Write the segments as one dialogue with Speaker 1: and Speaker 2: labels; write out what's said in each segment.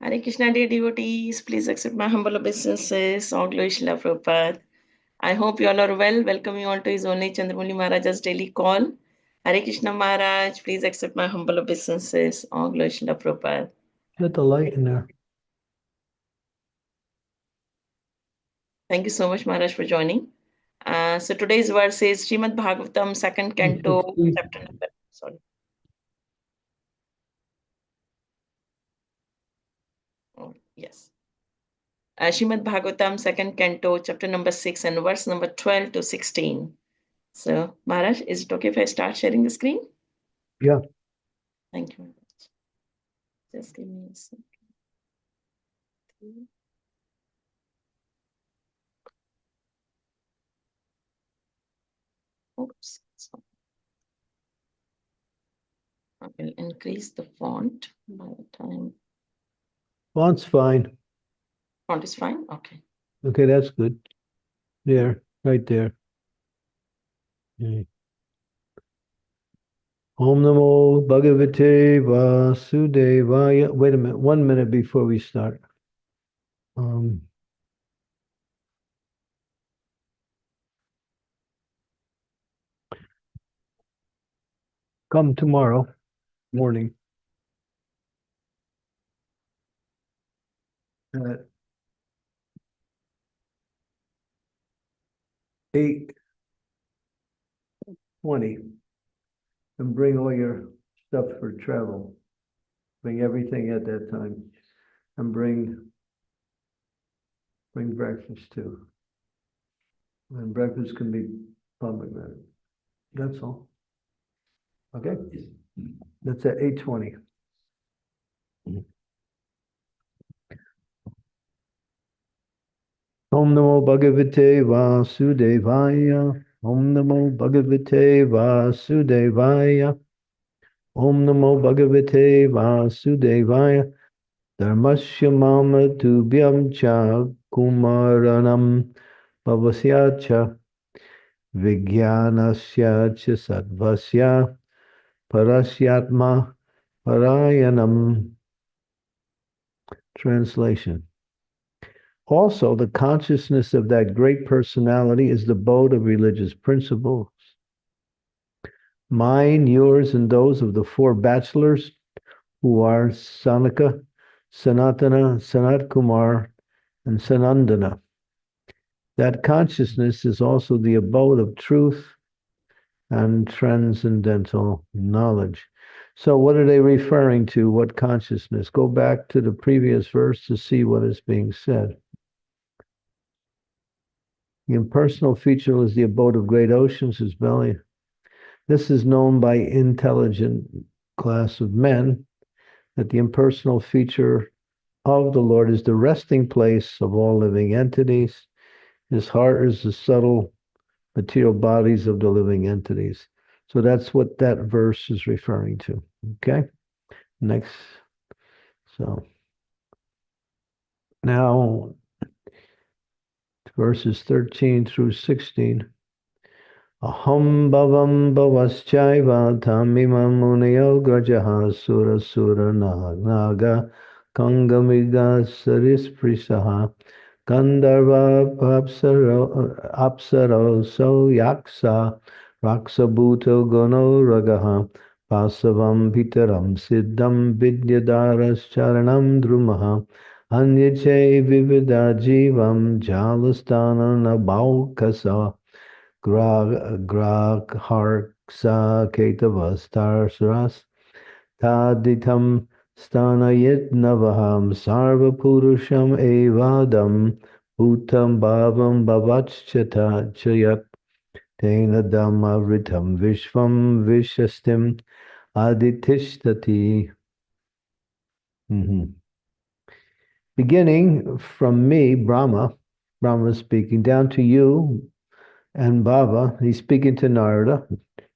Speaker 1: Hare Krishna, dear devotees, please accept my humble obeisances. All glory Srila Prabhupada. I hope you all are well. Welcome you all to His Only Chandramauli Maharaja's daily call. Hare Krishna Maharaj, please accept my humble obeisances. All glory Srila Prabhupada.
Speaker 2: Get the light in there.
Speaker 1: Thank you so much, Maharaj, for joining. So today's verse is Srimad Bhagavatam, second canto, chapter number. Sorry. Oh, yes. Srimad Bhagavatam, second canto, chapter number 6, and verse number 12 to 16. So, Maharaj, is it okay if I start sharing the screen?
Speaker 2: Yeah.
Speaker 1: Thank you very much. Just give me a second. Oops. I will increase the font by the time.
Speaker 2: Font's fine.
Speaker 1: Font is fine? Okay.
Speaker 2: Okay, that's good. There, right there. Okay. Om Namo Bhagavate Vasudevaya. Wait a minute, 1 minute before we start. Come tomorrow morning at 8:20 and bring all your stuff for travel. Bring everything at that time and bring breakfast too. And breakfast can be pomegranate. That's all. Okay? That's at 8:20. Om Namo Bhagavate Vasudevaya. Om Namo Bhagavate Vasudevaya. Om Namo Bhagavate Vasudevaya. Dharmasya mama tubhyam cha kumaranam pavasya cha vijnanasya cha sadvasya parasyatma parayanam. Translation. Also, the consciousness of that great personality is the abode of religious principles. Mine, yours, and those of the four bachelors who are Sanaka, Sanatana, Sanat Kumar, and Sanandana. That consciousness is also the abode of truth and transcendental knowledge. So what are they referring to? What consciousness? Go back to the previous verse to see what is being said. The impersonal feature is the abode of great oceans, his belly. This is known by intelligent class of men, that the impersonal feature of the Lord is the resting place of all living entities. His heart is the subtle material bodies of the living entities. So that's what that verse is referring to. Okay? Next. So now verses 13 through 16. Aham bhavam bhavaschaiva tamimam munayo grajaha sura sura naga kangamiga sarisprisaha Gandharva apsaro so yaksa raksabhuto gono ragaha pasavam pitaram siddham vidyadaras charanam drumaha anyache vivida jivam jalastana nabaukasa gragharksa ketavastarsaras taditam Stanayit navaham sarva purusham evadam bhutam bhavam bhavachchata chayat tena dhammavritam vishvam vishastim aditishtati. Beginning from me, Brahma is speaking, down to you and Bhava, he's speaking to Narada,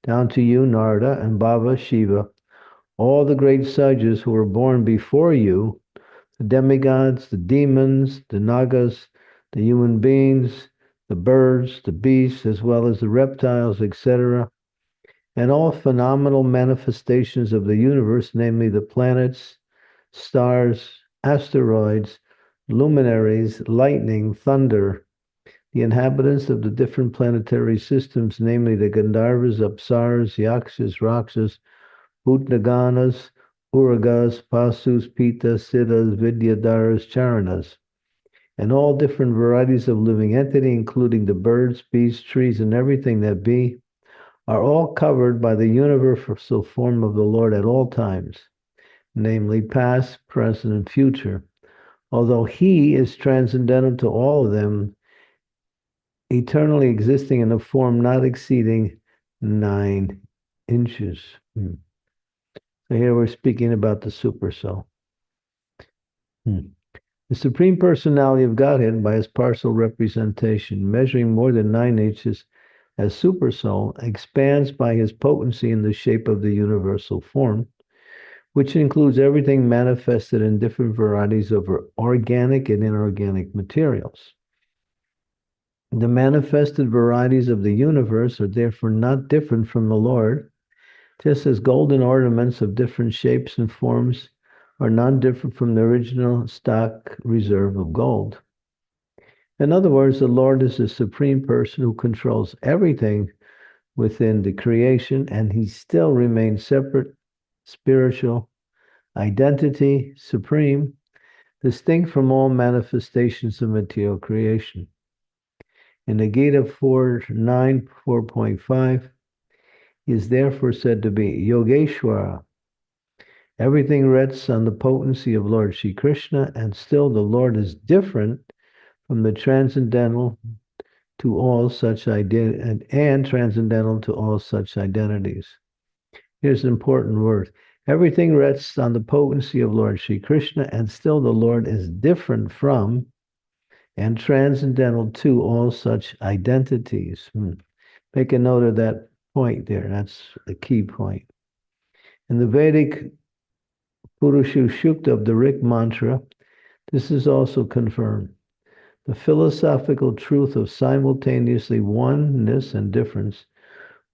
Speaker 2: down to you, Narada, and Bhava, Shiva. All the great sages who were born before you, the demigods, the demons, the nagas, the human beings, the birds, the beasts, as well as the reptiles, etc., and all phenomenal manifestations of the universe, namely the planets, stars, asteroids, luminaries, lightning, thunder, the inhabitants of the different planetary systems, namely the Gandharvas, Apsaras, Yakshas, Rakshas, Bhutnaganas, Uragas, Pasus, Pitas, Siddhas, Vidyadharas, Charanas, and all different varieties of living entity, including the birds, beasts, trees, and everything that be, are all covered by the universal form of the Lord at all times, namely past, present, and future. Although He is transcendental to all of them, eternally existing in a form not exceeding 9 inches. So here we're speaking about the supersoul. The Supreme Personality of Godhead, by his partial representation, measuring more than 9 inches as supersoul, expands by his potency in the shape of the universal form, which includes everything manifested in different varieties of organic and inorganic materials. The manifested varieties of the universe are therefore not different from the Lord, just as golden ornaments of different shapes and forms are not different from the original stock reserve of gold. In other words, the Lord is the supreme person who controls everything within the creation, and he still remains separate, spiritual, identity, supreme, distinct from all manifestations of material creation. In the Gita 4.9, 4.5, he is therefore said to be Yogeshwara. Everything rests on the potency of Lord Shri Krishna, and still the Lord is different from the transcendental to all such and transcendental to all such identities. Here's an important word. Everything rests on the potency of Lord Shri Krishna, and still the Lord is different from and transcendental to all such identities. Make a note of that point there. That's the key point. In the Vedic Purushushukta of the Rik mantra, this is also confirmed. The philosophical truth of simultaneously oneness and difference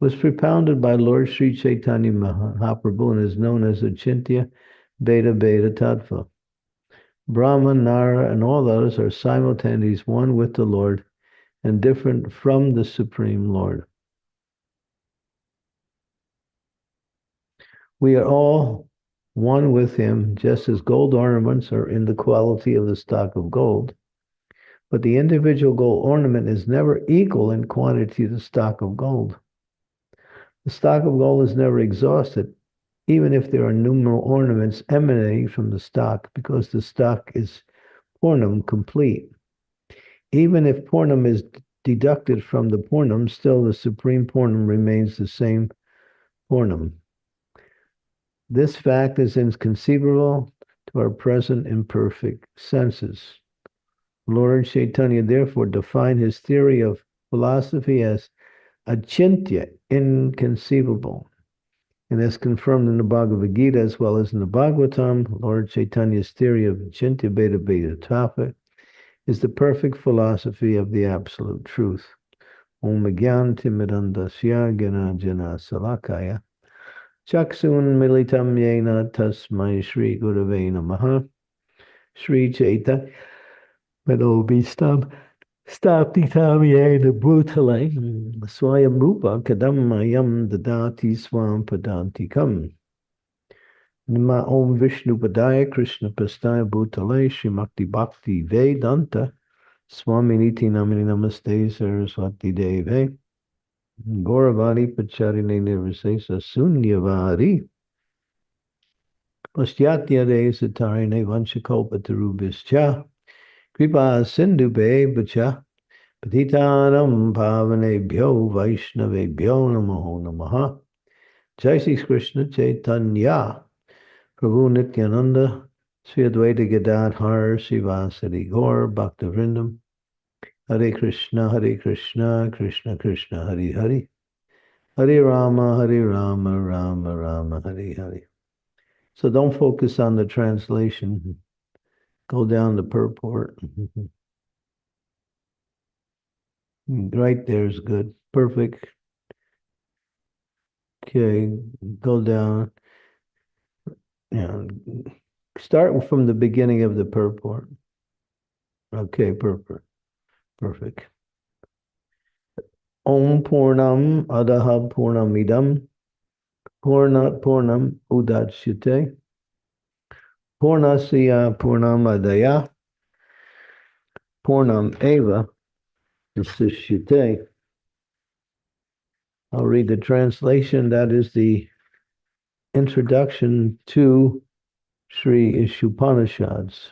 Speaker 2: was propounded by Lord Sri Chaitanya Mahaprabhu and is known as Achintya Beta Beta Tattva. Brahma, Nara, and all others are simultaneous one with the Lord and different from the Supreme Lord. We are all one with him, just as gold ornaments are in the quality of the stock of gold. But the individual gold ornament is never equal in quantity to the stock of gold. The stock of gold is never exhausted, even if there are numerous ornaments emanating from the stock, because the stock is Purnam complete. Even if Purnam is deducted from the Purnam, still the Supreme Purnam remains the same Purnam. This fact is inconceivable to our present imperfect senses. Lord Chaitanya therefore defined his theory of philosophy as achintya, inconceivable. And as confirmed in the Bhagavad Gita as well as in the Bhagavatam, Lord Chaitanya's theory of achintya beta beta tattva is the perfect philosophy of the absolute truth. Om Gyanti Mirandasya Gana Jana Salakaya Chaksun Militam Yena Tasmai Shri Gurave Namaha Shri Chaitanya Madobistam Staptitam Yena Bhutale Swayam Rupa Kadamayam Dadati Swam Padantikam Nama Om Vishnu Padaya Krishna Pastaya Bhutale Shrimakti Bhakti Vedanta Swami Niti Namini Namaste Saraswati Deve Gauravani Pacharine Nirvisesa Sunyavari Pastyatya De Satarine Vanchakopa Tarubhischa Kripa Sindhu Be Bacha Patitanam Pavanebhyo Vaishnavebhyo Namo Namaha Jai Sri Krishna Chaitanya Prabhu Nityananda Sri Advaita Gadadhar Srivasadi Gaur Bhaktivinoda Hare Krishna, Krishna Krishna, Hare Hare, Hare Rama, Rama Rama, Hare Hare. So don't focus on the translation. Go down the purport. Right there is good. Perfect. Okay, go down. Start from the beginning of the purport. Okay, perfect. Om Purnam Adaha Purnamidam Purnat Purnam Udachyate Purnasya Purnamadaya Purnam Eva Vasishyate. I'll read the translation. That is the introduction to Sri Ishopanishads.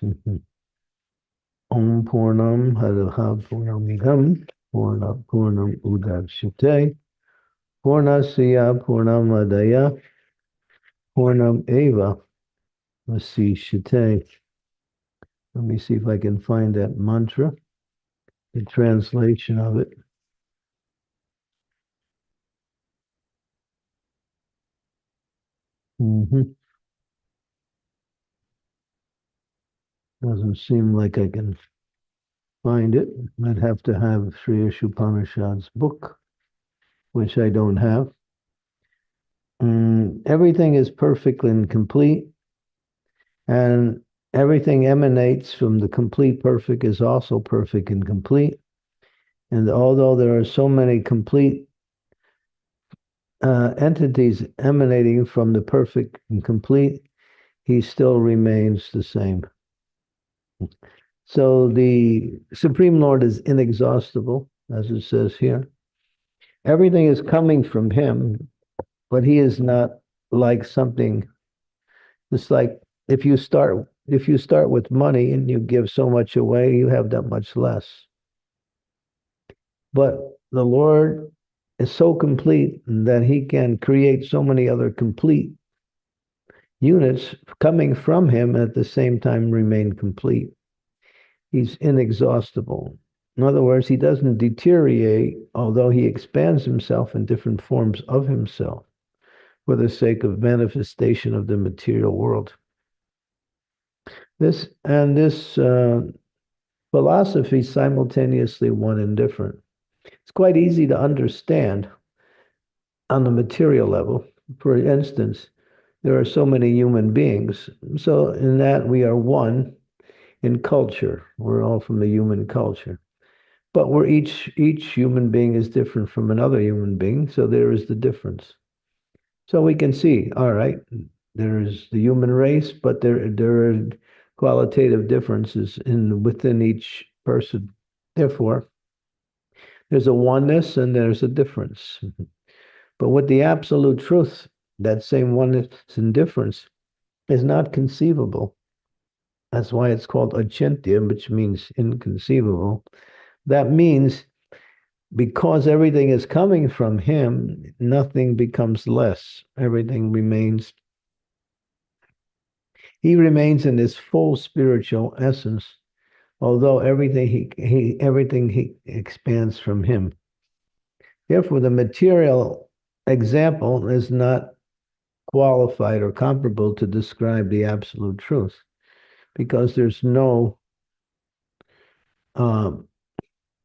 Speaker 2: Om Purnam Adaha Purnamidam Purnat Purnam Udachyate Purnasya Purnamadaya Purnam Eva Vasishyate. Let me see if I can find that mantra, the translation of it. Doesn't seem like I can find it. I'd have to have Sri Ishopanishad's book, which I don't have. Everything is perfect and complete, and everything emanates from the complete perfect is also perfect and complete. And although there are so many complete entities emanating from the perfect and complete, he still remains the same. So the Supreme Lord is inexhaustible, as it says here. Everything is coming from him, but he is not like something. It's like if you start with money and you give so much away, you have that much less. But the Lord is so complete that he can create so many other complete units coming from him at the same time remain complete. He's inexhaustible. In other words, he doesn't deteriorate, although he expands himself in different forms of himself for the sake of manifestation of the material world. This philosophy is simultaneously one and different. It's quite easy to understand on the material level. For instance, there are so many human beings. So in that we are one in culture. We're all from the human culture. But we're each human being is different from another human being, so there is the difference. So we can see, all right, there is the human race, but there are qualitative differences within each person. Therefore, there's a oneness and there's a difference. But with the absolute truth, that same oneness and difference is not conceivable. That's why it's called achintya, which means inconceivable. That means because everything is coming from him, nothing becomes less. Everything remains. He remains in his full spiritual essence, although everything he expands from him. Therefore, the material example is not qualified or comparable to describe the absolute truth, because there's no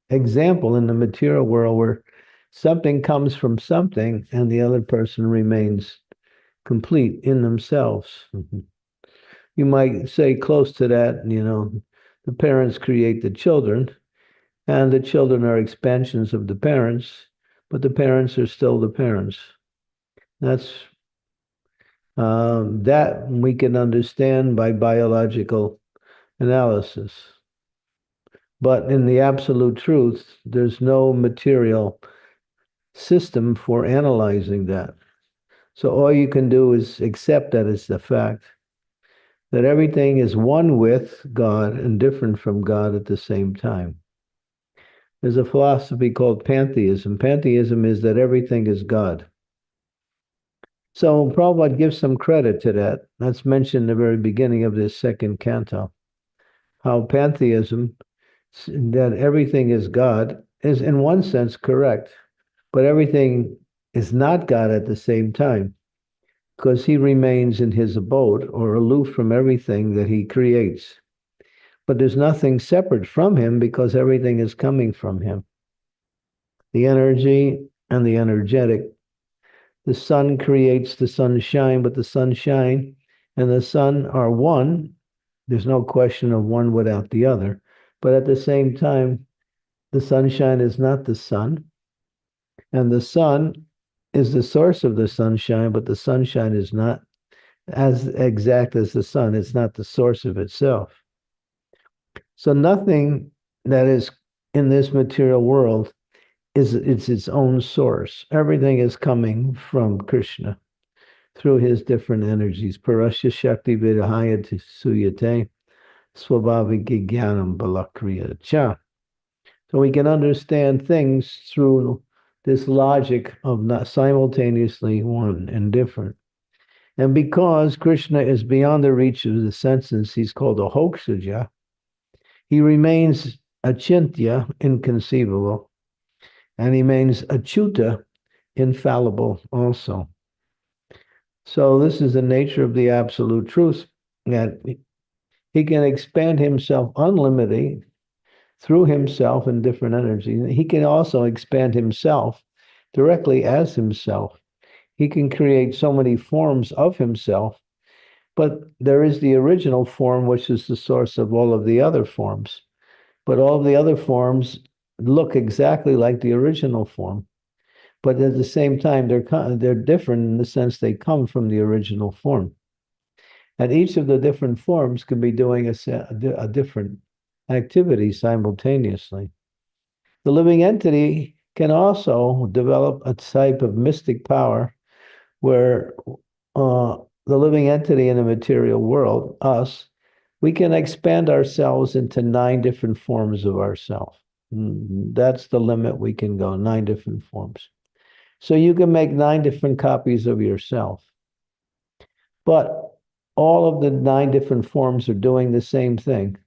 Speaker 2: example in the material world where something comes from something and the other person remains complete in themselves. You might say close to that, the parents create the children, and the children are expansions of the parents, but the parents are still the parents. That's that we can understand by biological analysis. But in the absolute truth, there's no material system for analyzing that. So all you can do is accept that it's the fact that everything is one with God and different from God at the same time. There's a philosophy called pantheism. Pantheism is that everything is God. So Prabhupada gives some credit to that. That's mentioned in the very beginning of this second canto. How pantheism, that everything is God, is in one sense correct, but everything is not God at the same time, because he remains in his abode or aloof from everything that he creates. But there's nothing separate from him because everything is coming from him. The energy and the energetic. The sun creates the sunshine, but the sunshine and the sun are one, There's no question of one without the other. But at the same time, the sunshine is not the sun, and the sun is the source of the sunshine, but the sunshine is not as exact as the sun. It's not the source of itself. So nothing that is in this material world is its own source. Everything is coming from Krishna through his different energies. Parasya Shakti Vidahayati Suyate Swabhaviki Jnanam Balakriya Cha. So we can understand things through this logic of not simultaneously one and different. And because Krishna is beyond the reach of the senses, he's called a Hokshaja. He remains achintya, inconceivable, and he remains achyuta, infallible also. So this is the nature of the absolute truth, that he can expand himself unlimited through himself in different energies. He can also expand himself directly as himself. He can create so many forms of himself, but there is the original form, which is the source of all of the other forms. But all of the other forms look exactly like the original form. But at the same time, they're different in the sense they come from the original form. And each of the different forms can be doing a different activity simultaneously. The living entity can also develop a type of mystic power where the living entity in the material world, us, we can expand ourselves into 9 different forms of ourself. That's the limit we can go, 9 different forms. So you can make 9 different copies of yourself. But all of the 9 different forms are doing the same thing.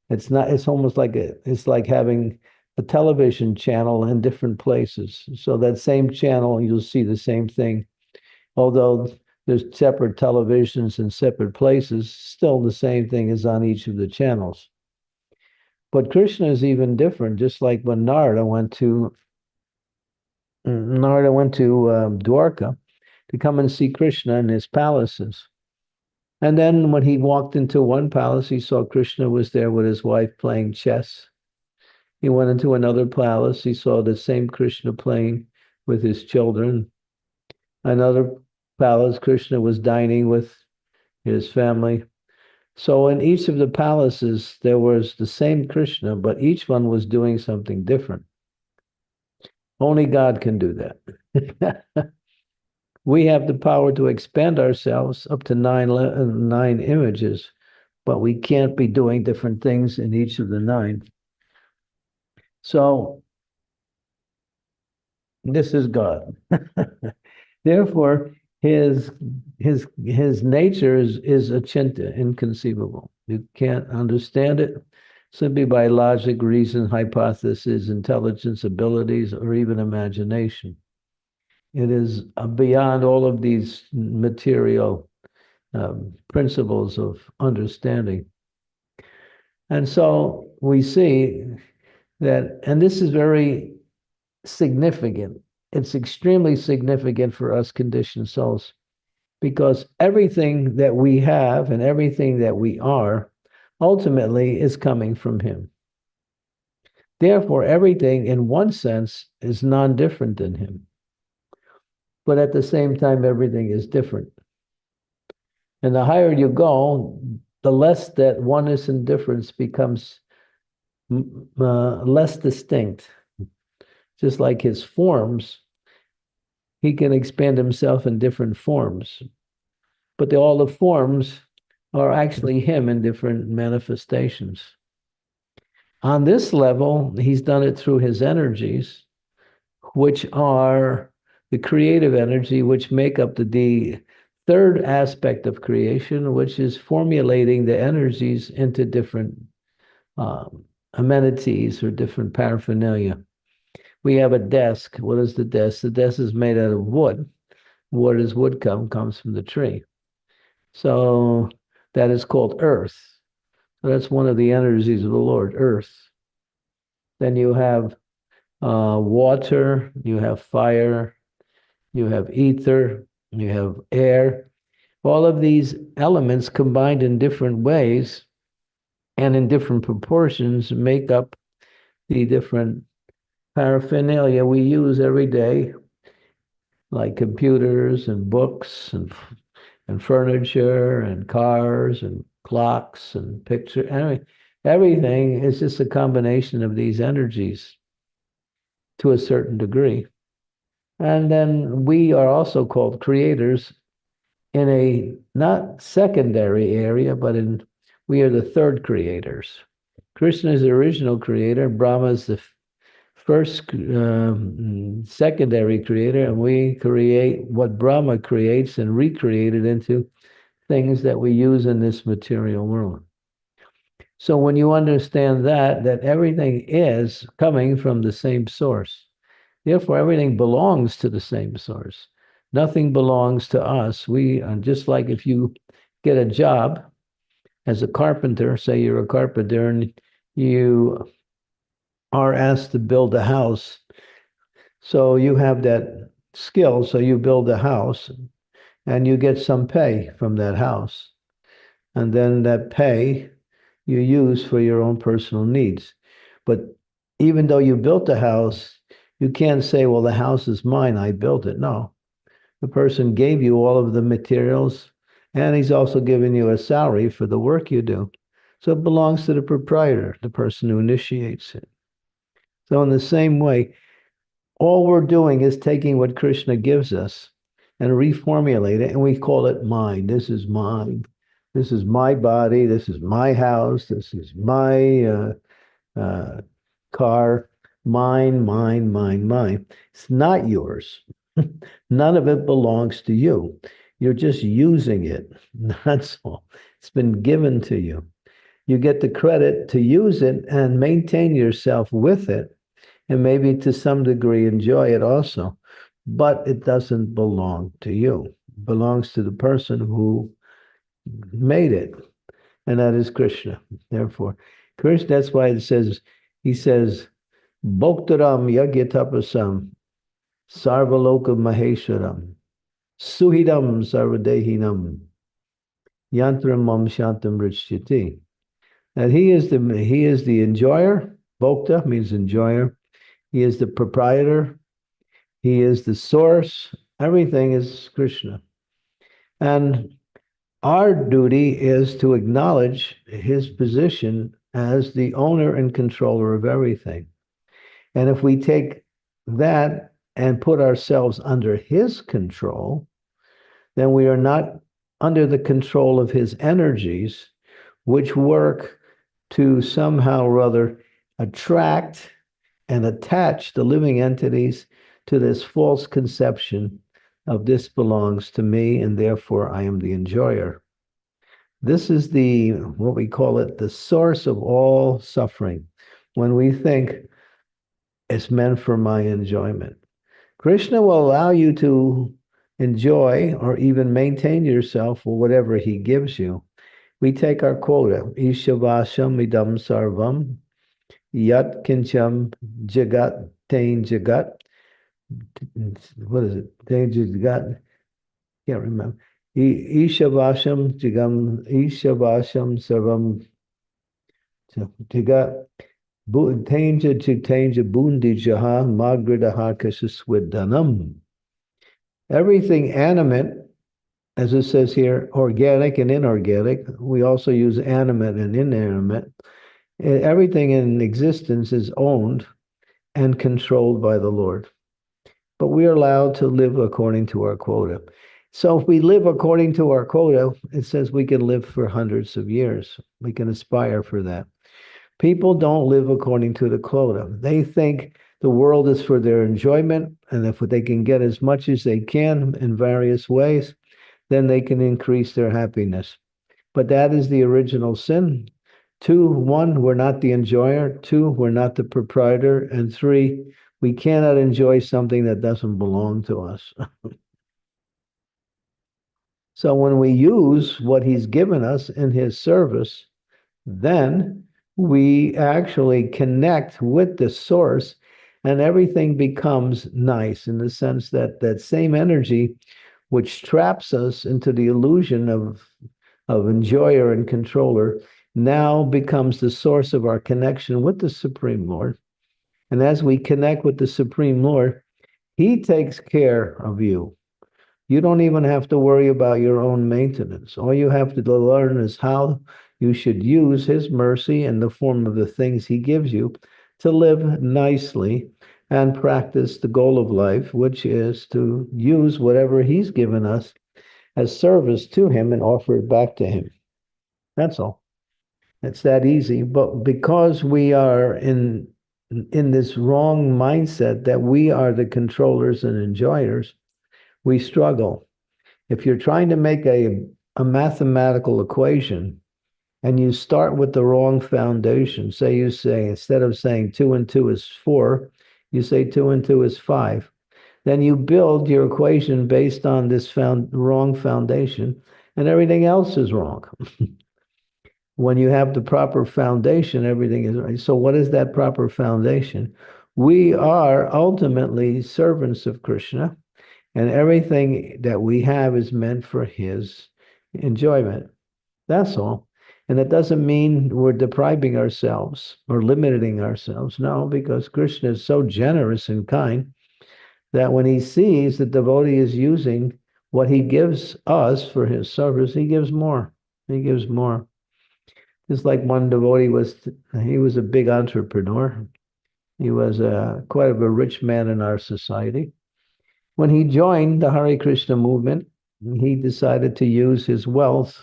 Speaker 2: It's almost like it's like having a television channel in different places. So that same channel, you'll see the same thing. Although there's separate televisions in separate places, still the same thing is on each of the channels. But Krishna is even different, just like when Narada went to Dwarka to come and see Krishna in his palaces. And then when he walked into one palace, he saw Krishna was there with his wife playing chess. He went into another palace, he saw the same Krishna playing with his children. Another palace, Krishna was dining with his family. So in each of the palaces, there was the same Krishna, but each one was doing something different. Only God can do that. We have the power to expand ourselves up to nine images, but we can't be doing different things in each of the 9. So this is God. Therefore, his nature is achinta, inconceivable. You can't understand it simply by logic, reason, hypothesis, intelligence, abilities, or even imagination. It is beyond all of these material principles of understanding. And so we see that, and this is very significant. It's extremely significant for us conditioned souls because everything that we have and everything that we are ultimately is coming from him. Therefore, everything in one sense is non-different than him. But at the same time, everything is different. And the higher you go, the less that oneness and difference becomes less distinct. Just like his forms, he can expand himself in different forms. But all the forms are actually him in different manifestations. On this level, he's done it through his energies, which are the creative energy, which make up the third aspect of creation, which is formulating the energies into different amenities or different paraphernalia. We have a desk. What is the desk? The desk is made out of wood. Where does wood come? Comes from the tree. So that is called earth. So that's one of the energies of the Lord, earth. Then you have water, you have fire, you have ether, you have air. All of these elements combined in different ways and in different proportions make up the different paraphernalia we use every day, like computers and books and furniture and cars and clocks and picture. Anyway, everything is just a combination of these energies to a certain degree. And then we are also called creators in a not secondary area, but in we are the third creators. Krishna is the original creator, Brahma is the first secondary creator, and we create what Brahma creates and recreate it into things that we use in this material world. So when you understand that everything is coming from the same source, therefore everything belongs to the same source. Nothing belongs to us. We are just like if you get a job as a carpenter, say you're a carpenter and you are asked to build a house. So you have that skill, so you build a house and you get some pay from that house. And then that pay you use for your own personal needs. But even though you built the house, you can't say, well, the house is mine, I built it. No, the person gave you all of the materials, and he's also given you a salary for the work you do. So it belongs to the proprietor, the person who initiates it. So in the same way, all we're doing is taking what Krishna gives us and reformulate it, and we call it mine. This is mine. This is my body. This is my house. This is my uh, car. Mine, mine, mine, mine. It's not yours. None of it belongs to you. You're just using it. That's all. It's been given to you. You get the credit to use it and maintain yourself with it, and maybe to some degree enjoy it also. But it doesn't belong to you. It belongs to the person who made it, and that is Krishna. Therefore, Krishna, that's why it says, he says, Bhoktaram Yagyatapasam Sarvaloka Maheswaram Suhidam Sarvadehinam Yantram Mam Shantam Richyati. That he is the enjoyer. Bhokta means enjoyer. He is the proprietor. He is the source. Everything is Krishna. And our duty is to acknowledge his position as the owner and controller of everything. And if we take that and put ourselves under his control, then we are not under the control of his energies, which work to somehow or other attract and attach the living entities to this false conception of this belongs to me and therefore I am the enjoyer. This is the, what we call it, the source of all suffering. When we think it's meant for my enjoyment, Krishna will allow you to enjoy or even maintain yourself for whatever he gives you. We take our quota. Ishavasham idam sarvam yat kincham jagat tain jagat. What is it? Tain jagat. Can't remember. Ishavasham jigam Ishavasham sarvam jagat. Tainja chitainja bundi jaha magridaha kasaswidanam. Everything animate, as it says here, organic and inorganic. We also use animate and inanimate. Everything in existence is owned and controlled by the Lord. But we are allowed to live according to our quota. So if we live according to our quota, it says we can live for hundreds of years. We can aspire for that. People don't live according to the quota. They think the world is for their enjoyment, and if they can get as much as they can in various ways, then they can increase their happiness. But that is the original sin. 2, 1, we're not the enjoyer. 2, we're not the proprietor. And 3, we cannot enjoy something that doesn't belong to us. So when we use what he's given us in his service, then we actually connect with the source and everything becomes nice in the sense that that same energy which traps us into the illusion of enjoyer and controller, now becomes the source of our connection with the Supreme Lord. And as we connect with the Supreme Lord, He takes care of you. You don't even have to worry about your own maintenance. All you have to learn is how you should use His mercy in the form of the things He gives you to live nicely and practice the goal of life, which is to use whatever He's given us as service to Him and offer it back to Him. That's all. It's that easy. But because we are in this wrong mindset that we are the controllers and enjoyers, we struggle. If you're trying to make a mathematical equation and you start with the wrong foundation, say you say, instead of saying 2 and 2 is 4, you say 2 and 2 is 5, then you build your equation based on this wrong foundation, and everything else is wrong. When you have the proper foundation, everything is right. So, what is that proper foundation? We are ultimately servants of Krishna, and everything that we have is meant for His enjoyment. That's all. And it doesn't mean we're depriving ourselves or limiting ourselves. No, because Krishna is so generous and kind that when He sees the devotee is using what He gives us for His service, He gives more. He gives more. Just like one devotee he was a big entrepreneur. He was quite a rich man in our society. When he joined the Hare Krishna movement, he decided to use his wealth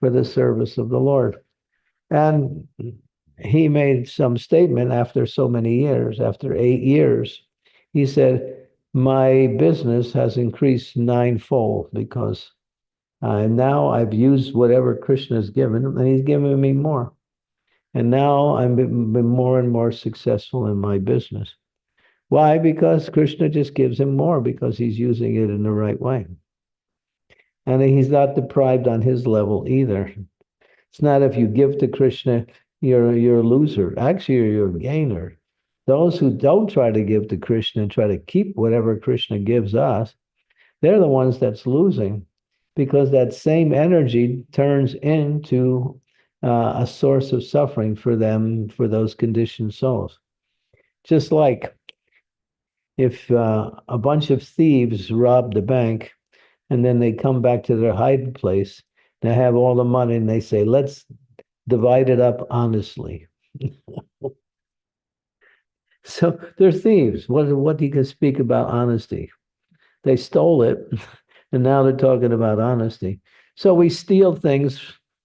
Speaker 2: for the service of the Lord. And he made some statement after so many years, after 8 years, he said, my business has increased ninefold because now I've used whatever Krishna has given, and He's given me more. And now I'm been more and more successful in my business. Why? Because Krishna just gives him more because he's using it in the right way. And he's not deprived on his level either. It's not if you give to Krishna, you're a loser. Actually, you're a gainer. Those who don't try to give to Krishna and try to keep whatever Krishna gives us, they're the ones that's losing because that same energy turns into a source of suffering for them, for those conditioned souls. Just like if a bunch of thieves rob the bank and then they come back to their hiding place, they have all the money and they say, let's divide it up honestly. So they're thieves. What do you can speak about honesty? They stole it, and now they're talking about honesty. So we steal things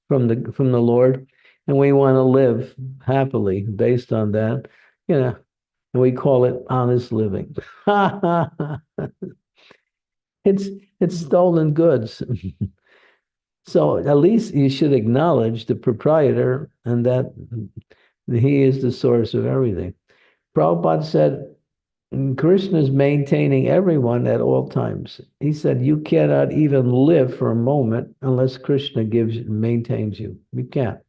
Speaker 2: from the Lord, and we want to live happily based on that, and we call it honest living. it's it's stolen goods. So at least you should acknowledge the proprietor and that he is the source of everything. Prabhupada said, Krishna is maintaining everyone at all times. He said, you cannot even live for a moment unless Krishna maintains you. You can't.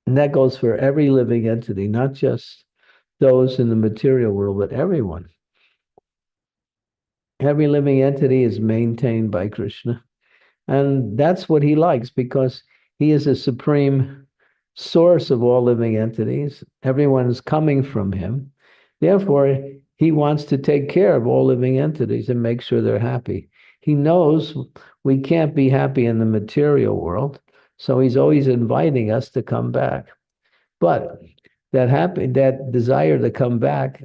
Speaker 2: And that goes for every living entity, not just those in the material world, but everyone. Every living entity is maintained by Krishna. And that's what He likes because He is a supreme source of all living entities. Everyone is coming from Him. Therefore, He wants to take care of all living entities and make sure they're happy. He knows we can't be happy in the material world, so He's always inviting us to come back. But that desire to come back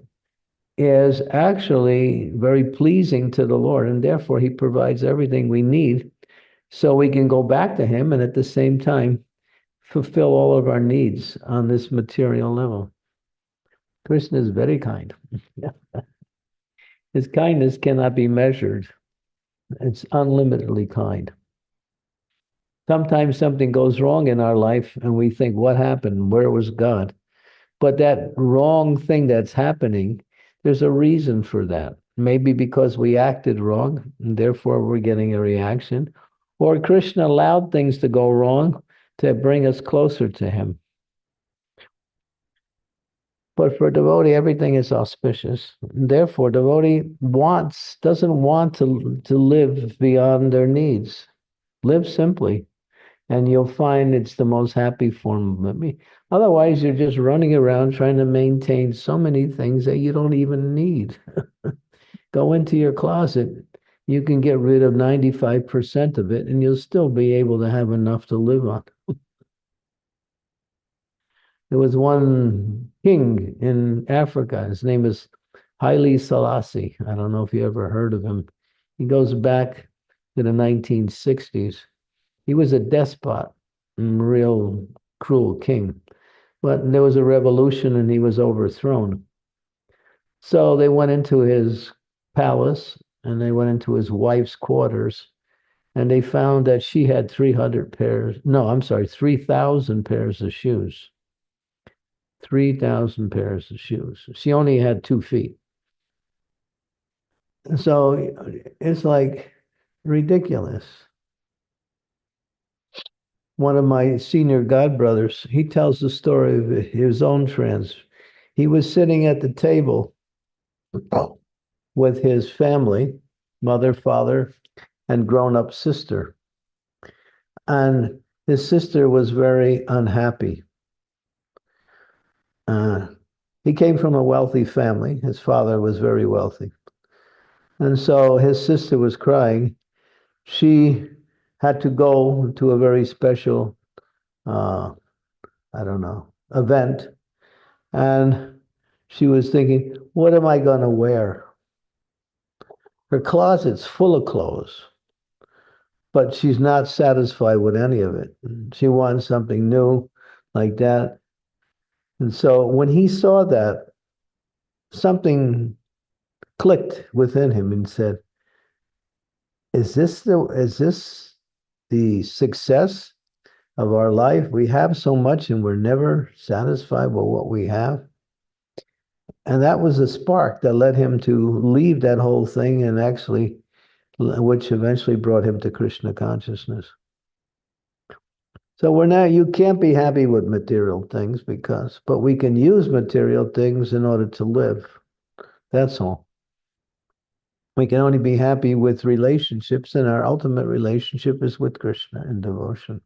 Speaker 2: is actually very pleasing to the Lord, and therefore He provides everything we need so we can go back to Him and at the same time fulfill all of our needs on this material level. Krishna is very kind. His kindness cannot be measured. It's unlimitedly kind. Sometimes something goes wrong in our life and we think, what happened? Where was God? But that wrong thing that's happening, there's a reason for that. Maybe because we acted wrong and therefore we're getting a reaction. Or Krishna allowed things to go wrong to bring us closer to Him. But for a devotee, everything is auspicious. Therefore, devotee doesn't want to live beyond their needs. Live simply, and you'll find it's the most happy form of living. Otherwise, you're just running around trying to maintain so many things that you don't even need. Go into your closet. You can get rid of 95% of it, and you'll still be able to have enough to live on. There was one king in Africa. His name is Haile Selassie. I don't know if you ever heard of him. He goes back to the 1960s. He was a despot, a real cruel king. But there was a revolution and he was overthrown. So they went into his palace and they went into his wife's quarters and they found that she had 300 pairs. No, I'm sorry, 3,000 pairs of shoes. 3,000 pairs of shoes. She only had 2 feet. So it's like ridiculous. One of my senior godbrothers, he tells the story of his own trans. He was sitting at the table with his family, mother, father, and grown-up sister. And his sister was very unhappy. He came from a wealthy family. His father was very wealthy. And so his sister was crying. She had to go to a very special, I don't know, event. And she was thinking, what am I going to wear? Her closet's full of clothes, but she's not satisfied with any of it. She wants something new like that. And so when he saw that, something clicked within him and said, is this the success of our life? We have so much and we're never satisfied with what we have. And that was a spark that led him to leave that whole thing and actually, which eventually brought him to Krishna consciousness. So you can't be happy with material things but we can use material things in order to live. That's all. We can only be happy with relationships, and our ultimate relationship is with Krishna in devotion.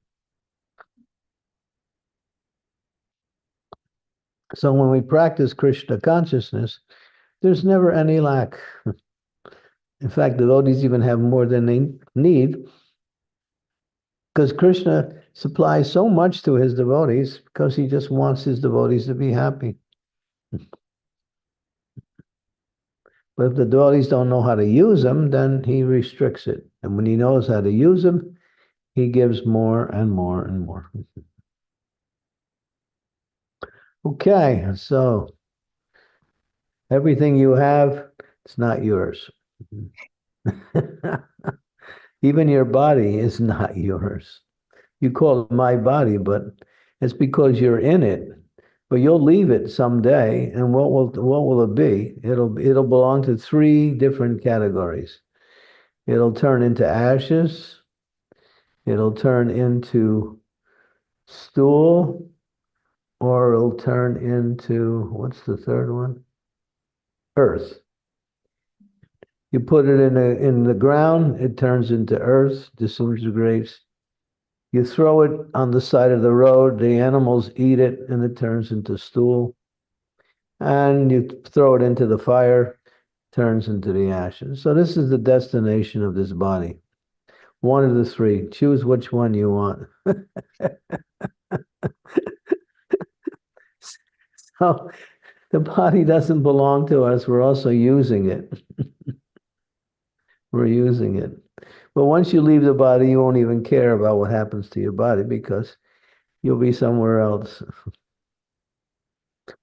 Speaker 2: So when we practice Krishna consciousness, there's never any lack. In fact, devotees even have more than they need because Krishna supplies so much to his devotees because he just wants his devotees to be happy. But if the devotees don't know how to use them, then he restricts it. And when he knows how to use them, he gives more and more and more. Okay, so everything you have, it's not yours. Even your body is not yours. You call it my body, but it's because you're in it. But you'll leave it someday, and what will it be? It'll belong to 3 different categories. It'll turn into ashes, it'll turn into stool, or it'll turn into, what's the third one? Earth. You put it in the ground, it turns into earth, disintegrates. You throw it on the side of the road, the animals eat it, and it turns into stool. And you throw it into the fire, turns into the ashes. So this is the destination of this body. One of the 3. Choose which one you want. So the body doesn't belong to us. We're also using it. We're using it. But once you leave the body, you won't even care about what happens to your body because you'll be somewhere else.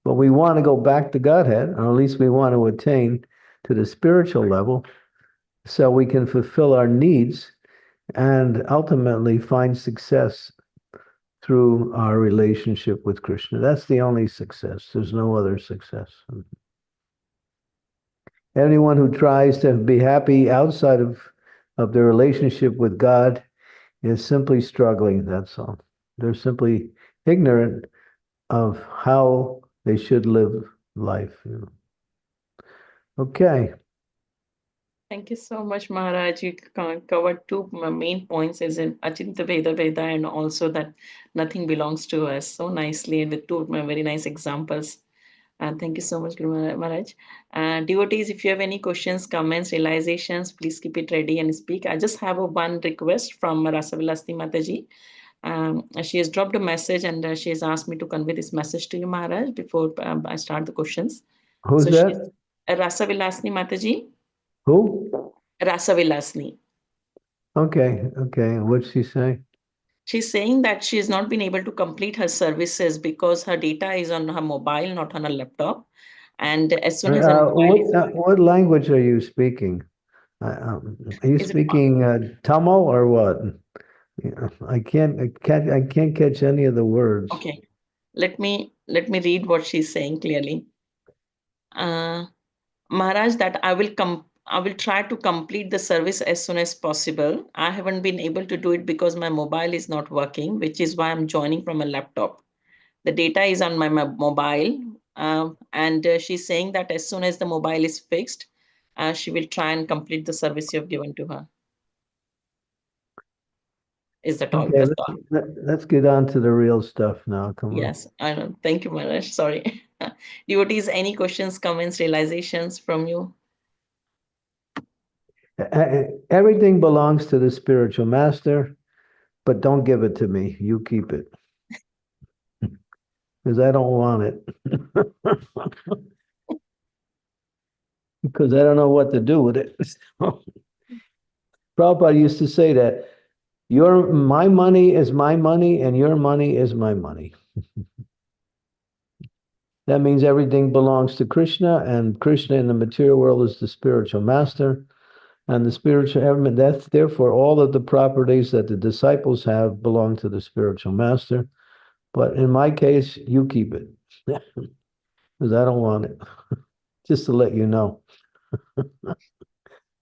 Speaker 2: But we want to go back to Godhead, or at least we want to attain to the spiritual level so we can fulfill our needs and ultimately find success through our relationship with Krishna. That's the only success. There's no other success. Anyone who tries to be happy outside of their relationship with God is simply struggling, that's all. They're simply ignorant of how they should live life. Okay.
Speaker 1: Thank you so much, Maharaj. You covered two main points, as in Achinta Veda Veda and also that nothing belongs to us so nicely and with two very nice examples. Thank you so much, Guru Maharaj. Devotees, if you have any questions, comments, realizations, please keep it ready and speak. I just have a one request from Rasavilasni Mataji. She has dropped a message and she has asked me to convey this message to you, Maharaj, before I start the questions.
Speaker 2: Who's
Speaker 1: So she's
Speaker 2: that?
Speaker 1: Rasavilasni Mataji.
Speaker 2: Who?
Speaker 1: Rasavilasni.
Speaker 2: Okay. Okay. What's she say?
Speaker 1: She's saying that she has not been able to complete her services because her data is on her mobile, not on her laptop. And as soon as her mobile is,
Speaker 2: What language are you speaking? Are you
Speaker 1: is it
Speaker 2: speaking Tamil or what? Yeah, I can't catch any of the words.
Speaker 1: okay? Let me read what she's saying clearly. Uh, Maharaj, that I will try to complete the service as soon as possible. I haven't been able to do it because my mobile is not working, which is why I'm joining from a laptop. The data is on my mobile, and she's saying that as soon as the mobile is fixed, she will try and complete the service you have given to her. Is that all?
Speaker 2: Okay,
Speaker 1: That's all.
Speaker 2: let's get on to the real stuff now. Come on.
Speaker 1: Yes, I know. Thank you, Maharaj. Sorry. Devotees, any questions, comments, realizations from you?
Speaker 2: Everything belongs to the spiritual master, but don't give it to me. You keep it because I don't want it. Because I don't know what to do with it. Prabhupada used to say that my money is my money and your money is my money. That means everything belongs to Krishna, and Krishna in the material world is the spiritual master. And the spiritual element, that's therefore all of the properties that the disciples have belong to the spiritual master. But in my case, you keep it because I don't want it. Just to let you know,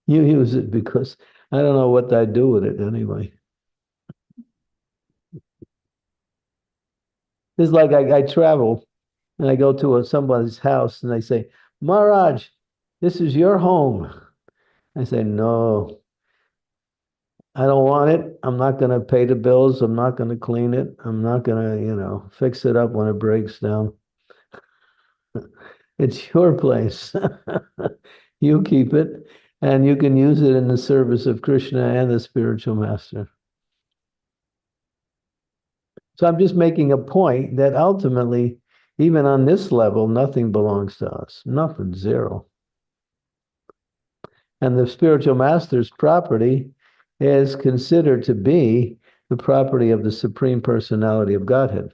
Speaker 2: you use it because I don't know what I do with it anyway. It's like I travel and I go to somebody's house and they say, Maharaj, this is your home. I say, no, I don't want it. I'm not going to pay the bills. I'm not going to clean it. I'm not going to, fix it up when it breaks down. It's your place. You keep it and you can use it in the service of Krishna and the spiritual master. So I'm just making a point that ultimately, even on this level, nothing belongs to us. Nothing, zero. And the spiritual master's property is considered to be the property of the Supreme Personality of Godhead.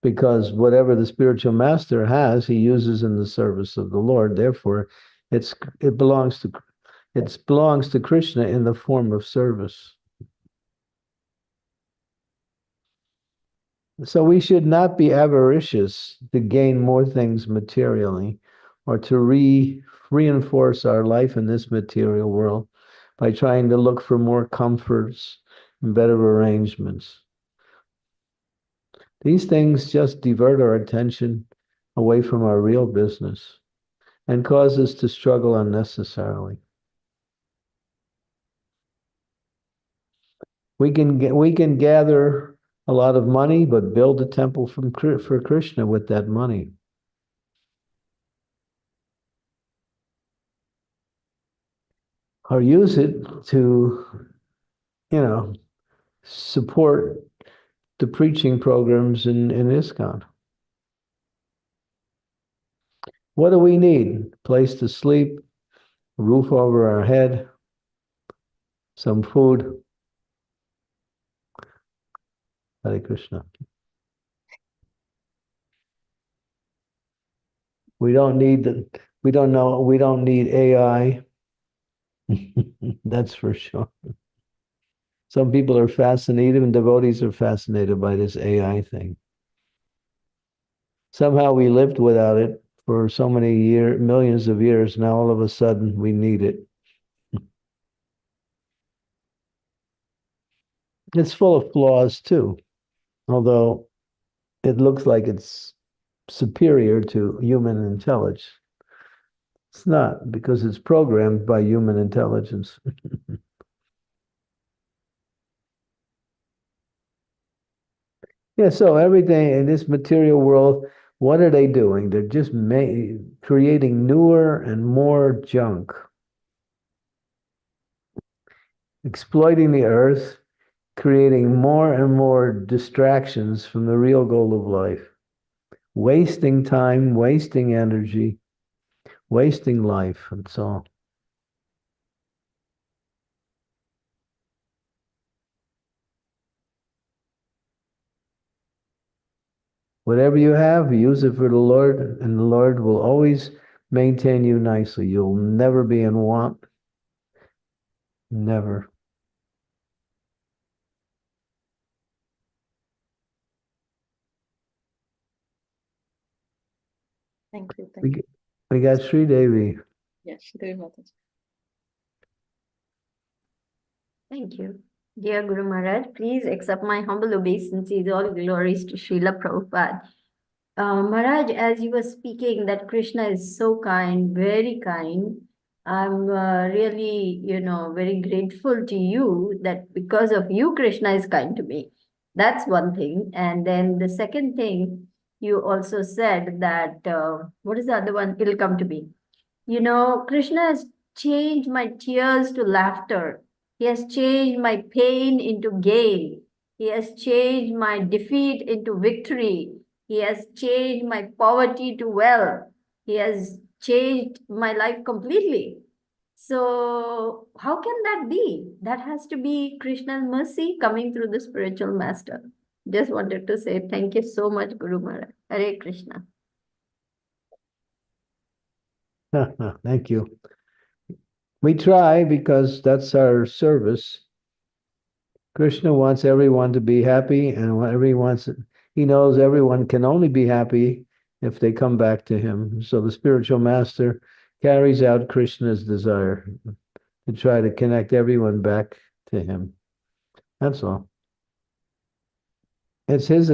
Speaker 2: Because whatever the spiritual master has, he uses in the service of the Lord. Therefore, it belongs to Krishna in the form of service. So we should not be avaricious to gain more things materially or to reinforce our life in this material world by trying to look for more comforts and better arrangements. These things just divert our attention away from our real business and cause us to struggle unnecessarily. We can gather a lot of money, but build a temple for Krishna with that money. Or use it to, support the preaching programs in ISKCON. What do we need? A place to sleep, a roof over our head, some food. Hare Krishna. We don't need we don't need AI. That's for sure. Some people are fascinated, and devotees are fascinated by this AI thing. Somehow we lived without it for so many millions of years. Now all of a sudden we need it. It's full of flaws too, although it looks like it's superior to human intelligence. It's not, because it's programmed by human intelligence. Yeah, so everything in this material world, what are they doing? They're just creating newer and more junk, exploiting the earth, creating more and more distractions from the real goal of life, wasting time, wasting energy, wasting life, and so on. Whatever you have, use it for the Lord, and the Lord will always maintain you nicely. You'll never be in want. Never.
Speaker 1: Thank you.
Speaker 2: We,
Speaker 1: Thank you.
Speaker 2: we got Sri Devi.
Speaker 1: Yes, Shri Mataji.
Speaker 3: Thank you. Dear Guru Maharaj, please accept my humble obeisances. All glories to Srila Prabhupada. Maharaj, as you were speaking, that Krishna is so kind, very kind. I'm really, very grateful to you that because of you, Krishna is kind to me. That's one thing. And then the second thing, you also said that, what is the other one? It'll come to me. Krishna has changed my tears to laughter. He has changed my pain into gain. He has changed my defeat into victory. He has changed my poverty to wealth. He has changed my life completely. So, how can that be? That has to be Krishna's mercy coming through the spiritual master. Just wanted to say thank you so much, Guru Maharaj. Hare Krishna.
Speaker 2: Thank you. We try because that's our service. Krishna wants everyone to be happy, and he knows everyone can only be happy if they come back to him. So the spiritual master carries out Krishna's desire to try to connect everyone back to him. That's all. It's his,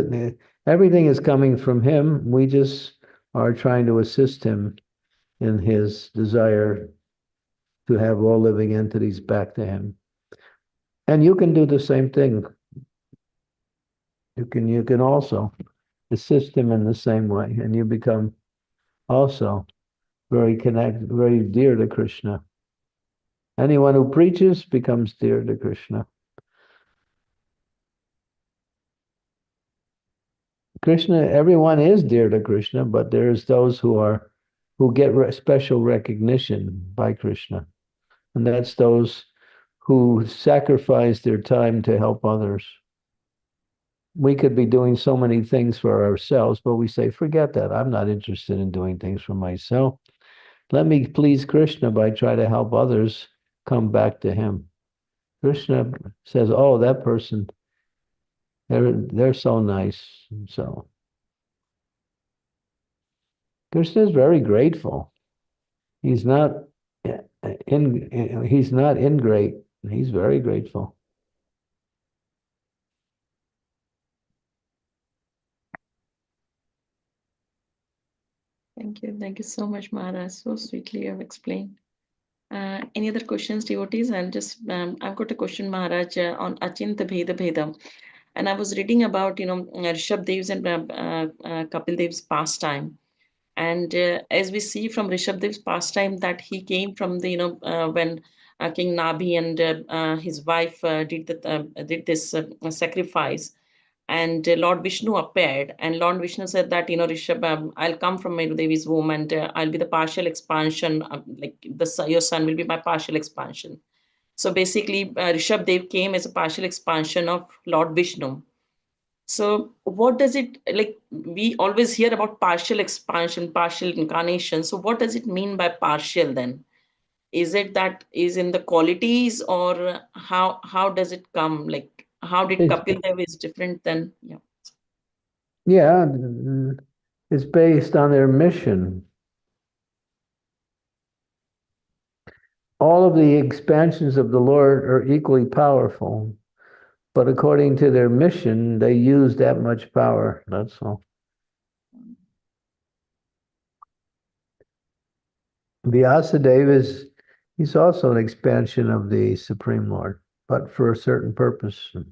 Speaker 2: everything is coming from him. We just are trying to assist him in his desire to have all living entities back to him. And you can do the same thing. You can also assist him in the same way, and you become also very dear to Krishna. Anyone who preaches becomes dear to Krishna. Krishna, everyone is dear to Krishna, but there's those who get special recognition by Krishna, and that's those who sacrifice their time to help others. We could be doing so many things for ourselves, but we say, forget that. I'm not interested in doing things for myself. Let me please Krishna by trying to help others come back to him. Krishna says, oh, that person, they're so nice. So Krishna is very grateful. He's not he's not ingrate. He's very grateful.
Speaker 1: Thank you. Thank you so much, Maharaj. So sweetly you have explained. Any other questions, devotees? I've got a question, Maharaj, on Achinta Bheda Bhedam. And I was reading about, Rishabh Dev's and Kapil Dev's pastime. And as we see from Rishabh Dev's pastime that he came from the, when King Nabhi and his wife did this sacrifice, and Lord Vishnu appeared, and Lord Vishnu said that, Rishabh, I'll come from Devi's womb, and I'll be the partial expansion, your son will be my partial expansion. So basically, Rishabh Dev came as a partial expansion of Lord Vishnu. So what does it like? We always hear about partial expansion, partial incarnation. So what does it mean by partial then? Is it that is in the qualities, or how does it come? Like how did
Speaker 2: It's,
Speaker 1: Kapil Dev is different than yeah?
Speaker 2: yeah, it's based on their mission. All of the expansions of the Lord are equally powerful, but according to their mission, they use that much power. That's all. Vyasadeva he's also an expansion of the Supreme Lord, but for a certain purpose. And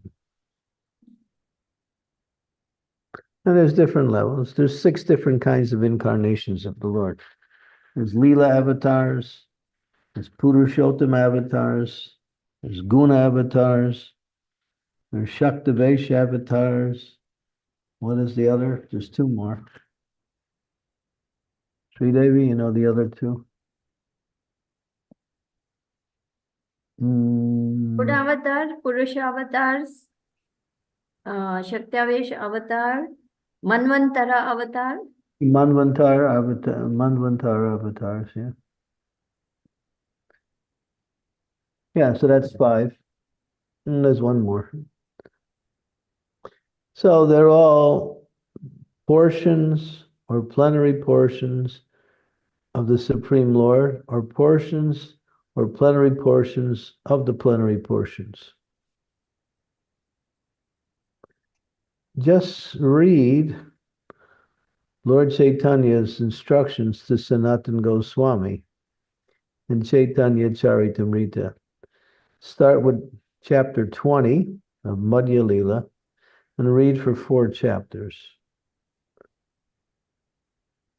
Speaker 2: there's different levels. There's 6 different kinds of incarnations of the Lord. There's Leela avatars, there's Purushottam avatars, there's Guna avatars, there's Shaktavesh avatars. What is the other? There's 2 more. Sridevi, you know the other 2?
Speaker 3: Buddha avatar, Purusha avatars, Shaktavesh avatar, Manvantara avatar.
Speaker 2: Manvantara avatars, yeah. Yeah, so that's 5. And there's 1 more. So they're all portions or plenary portions of the Supreme Lord, or portions or plenary portions of the plenary portions. Just read Lord Chaitanya's instructions to Sanatana Goswami in Chaitanya Charitamrita. Start with chapter 20 of Madhya Lila and read for 4 chapters.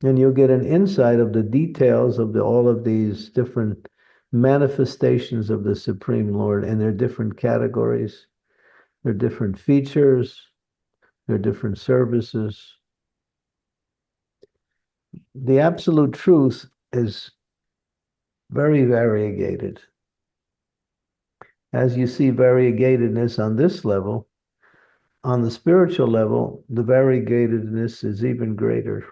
Speaker 2: And you'll get an insight of the details of all of these different manifestations of the Supreme Lord and their different categories, their different features, their different services. The absolute truth is very variegated. As you see variegatedness on this level, on the spiritual level, the variegatedness is even greater.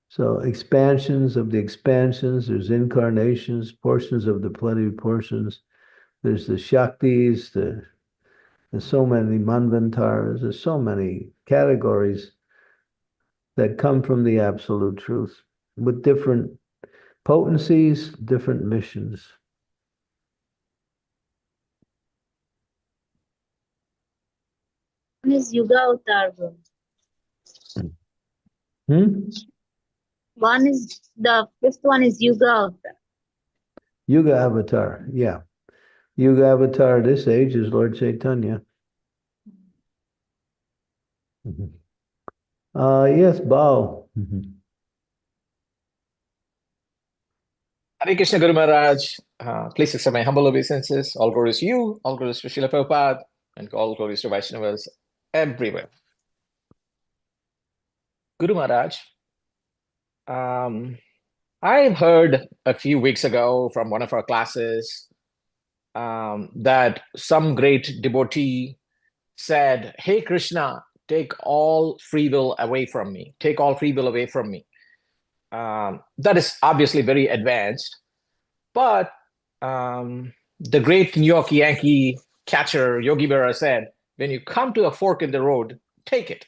Speaker 2: So expansions of the expansions, there's incarnations, portions of the plenary portions, there's the Shaktis, there's so many Manvantaras, there's so many categories that come from the absolute truth with different potencies, different missions.
Speaker 4: One is Yuga Avatar, bro. One is the 5th one is Yuga Avatar.
Speaker 2: Yuga Avatar, yeah. Yuga Avatar this age is Lord Chaitanya. Yes, Bao.
Speaker 5: Hare Krishna Guru Maharaj, please accept my humble obeisances. All glories to you, all glories to Srila Prabhupada, and all glories to Vaishnavas everywhere. Guru Maharaj, I've heard a few weeks ago from one of our classes that some great devotee said, "Hey Krishna, take all free will away from me. Take all free will away from me." That is obviously very advanced, but the great New York Yankee catcher Yogi Berra said, when you come to a fork in the road, take it.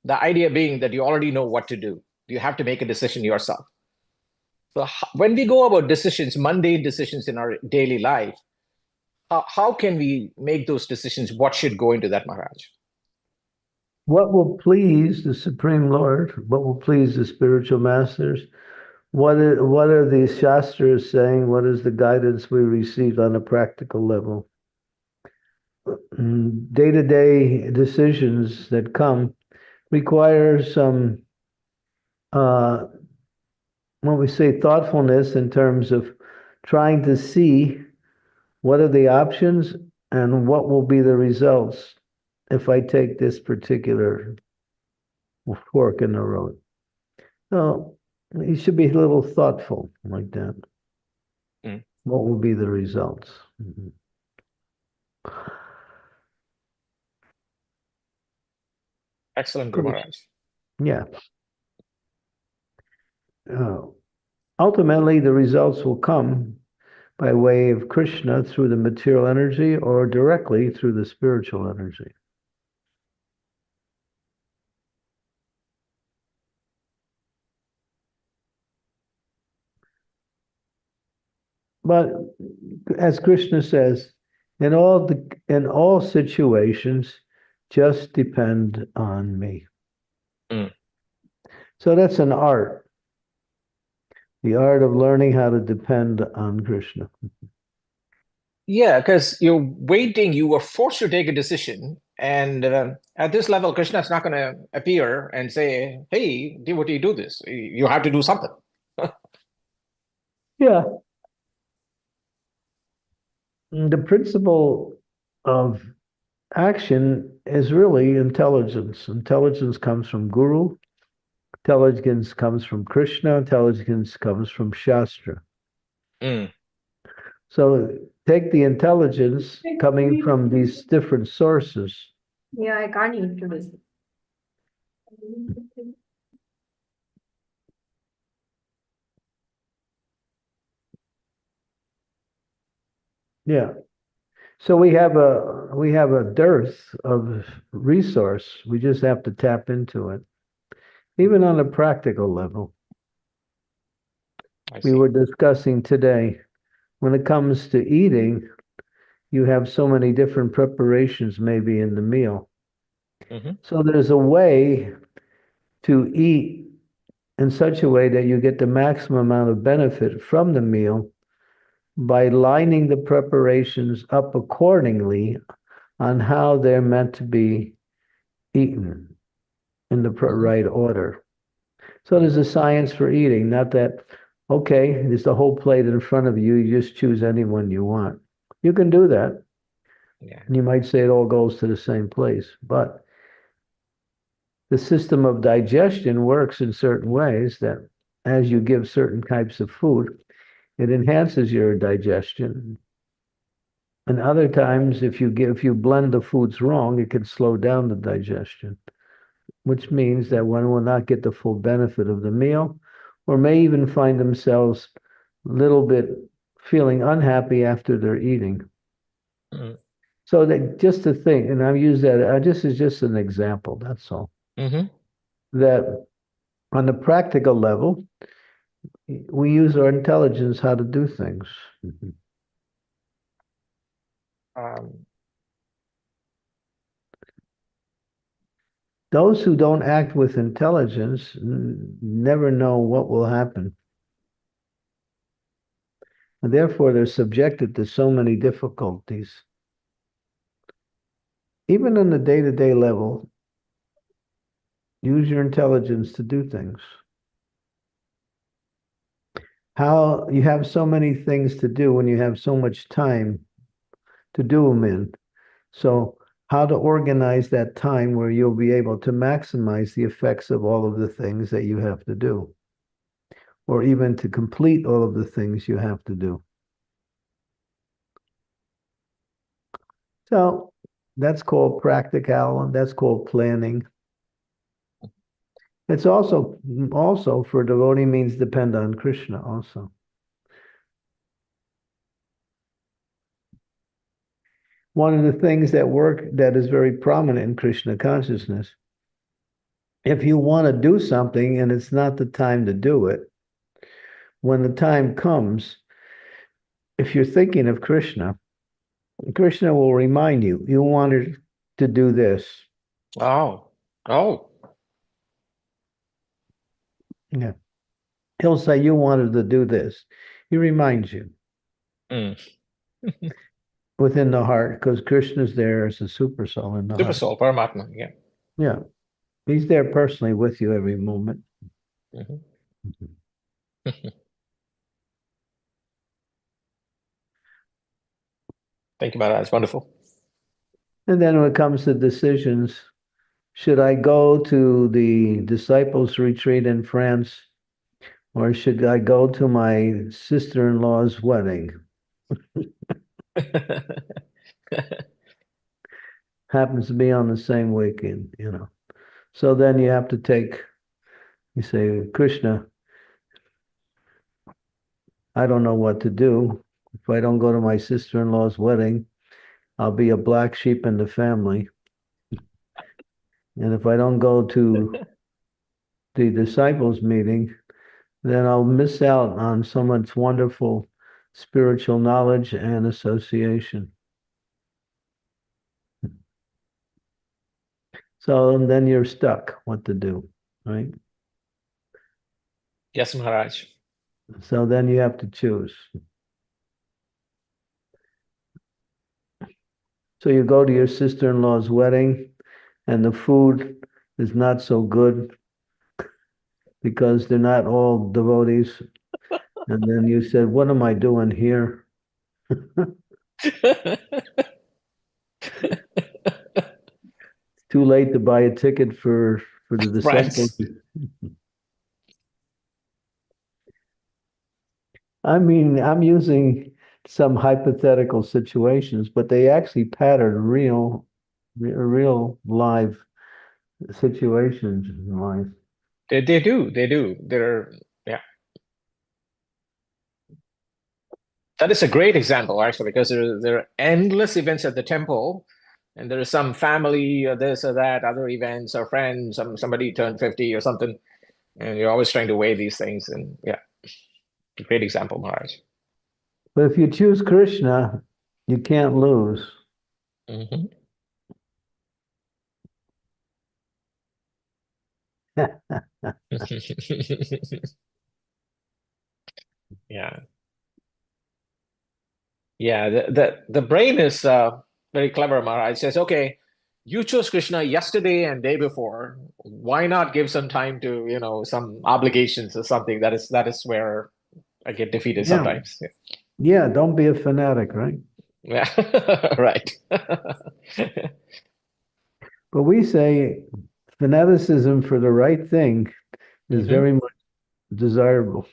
Speaker 5: The idea being that you already know what to do. You have to make a decision yourself. So when we go about decisions, mundane decisions in our daily life, how can we make those decisions? What should go into that, Maharaj?
Speaker 2: What will please the Supreme Lord? What will please the spiritual masters? What are the Shastras saying? What is the guidance we receive on a practical level? Day-to-day decisions that come require some, when we say thoughtfulness in terms of trying to see what are the options and what will be the results if I take this particular fork in the road. So you should be a little thoughtful like that. What will be the results?
Speaker 5: Excellent, Guru Maharaj.
Speaker 2: Yeah. Ultimately, the results will come by way of Krishna through the material energy or directly through the spiritual energy. But as Krishna says, in all situations, just depend on me.
Speaker 5: Mm.
Speaker 2: So that's an art. The art of learning how to depend on Krishna.
Speaker 5: Yeah, because you're waiting, you were forced to take a decision. And at this level, Krishna is not going to appear and say, hey, devotee, do this. You have to do something.
Speaker 2: Yeah. The principle of action is really intelligence. Intelligence comes from Guru, intelligence comes from Krishna, intelligence comes from Shastra.
Speaker 5: Mm.
Speaker 2: So take the intelligence coming from these different sources.
Speaker 3: Yeah, I can't eat today.
Speaker 2: Yeah. So we have a dearth of resource. We just have to tap into it. Even on a practical level.
Speaker 5: I
Speaker 2: We
Speaker 5: see.
Speaker 2: were discussing today, when it comes to eating, you have so many different preparations maybe in the meal.
Speaker 5: Mhm.
Speaker 2: So there's a way to eat in such a way that you get the maximum amount of benefit from the meal by lining the preparations up accordingly on how they're meant to be eaten in the right order. So there's a science for eating, not that, okay, there's the whole plate in front of you, you just choose any one you want. You can do that.
Speaker 5: Yeah.
Speaker 2: And you might say it all goes to the same place, but the system of digestion works in certain ways that as you give certain types of food, it enhances your digestion. And other times, if you blend the foods wrong, it can slow down the digestion, which means that one will not get the full benefit of the meal, or may even find themselves a little bit feeling unhappy after they're eating.
Speaker 5: Mm.
Speaker 2: So that just to think, and I've used that, this is just an example, that's all.
Speaker 5: Mm-hmm.
Speaker 2: That on the practical level, we use our intelligence how to do things.
Speaker 5: Um,
Speaker 2: Those who don't act with intelligence never know what will happen. And therefore, they're subjected to so many difficulties. Even on the day-to-day level, use your intelligence to do things. How you have so many things to do when you have so much time to do them in. So how to organize that time where you'll be able to maximize the effects of all of the things that you have to do, or even to complete all of the things you have to do. So that's called practical, and that's called planning. It's also for devotee means depend on Krishna also. One of the things that is very prominent in Krishna consciousness, if you want to do something and it's not the time to do it, when the time comes, if you're thinking of Krishna, Krishna will remind you, you wanted to do this.
Speaker 5: oh. Oh.
Speaker 2: Yeah. He'll say, you wanted to do this. He reminds you
Speaker 5: Mm.
Speaker 2: within the heart, because Krishna's there as a super soul in the
Speaker 5: Super
Speaker 2: heart.
Speaker 5: soul, Paramatma. Yeah.
Speaker 2: Yeah. He's there personally with you every moment.
Speaker 5: Mhm. Thank you, Maharaj. Wonderful.
Speaker 2: And then when it comes to decisions, should I go to the disciples' retreat in France, or should I go to my sister-in-law's wedding? Happens to be on the same weekend, you know. So then you have to you say, Krishna, I don't know what to do. If I don't go to my sister-in-law's wedding, I'll be a black sheep in the family. And if I don't go to the disciples' meeting, then I'll miss out on so much wonderful spiritual knowledge and association. So then you're stuck what to do, right?
Speaker 5: Yes, Maharaj.
Speaker 2: So then you have to choose. So you go to your sister-in-law's wedding and the food is not so good because they're not all devotees. And then you said, what am I doing here? Too late to buy a ticket for the disciples. I mean, I'm using some hypothetical situations, but they actually pattern real live situations in life.
Speaker 5: They do. They're, yeah. That is a great example, actually, because there are endless events at the temple, and there is some family or this or that, other events or friends, somebody turned 50 or something, and you're always trying to weigh these things. And yeah, great example, Maharaj.
Speaker 2: But if you choose Krishna, you can't lose.
Speaker 5: Mm-hmm. Yeah. Yeah, the brain is very clever, Maharaj. It says, okay, you chose Krishna yesterday and day before. Why not give some time to, some obligations or something? That is where I get defeated
Speaker 2: Yeah.
Speaker 5: sometimes. Yeah.
Speaker 2: Yeah, don't be a fanatic, right?
Speaker 5: Yeah, right.
Speaker 2: But we say fanaticism for the right thing is very much desirable.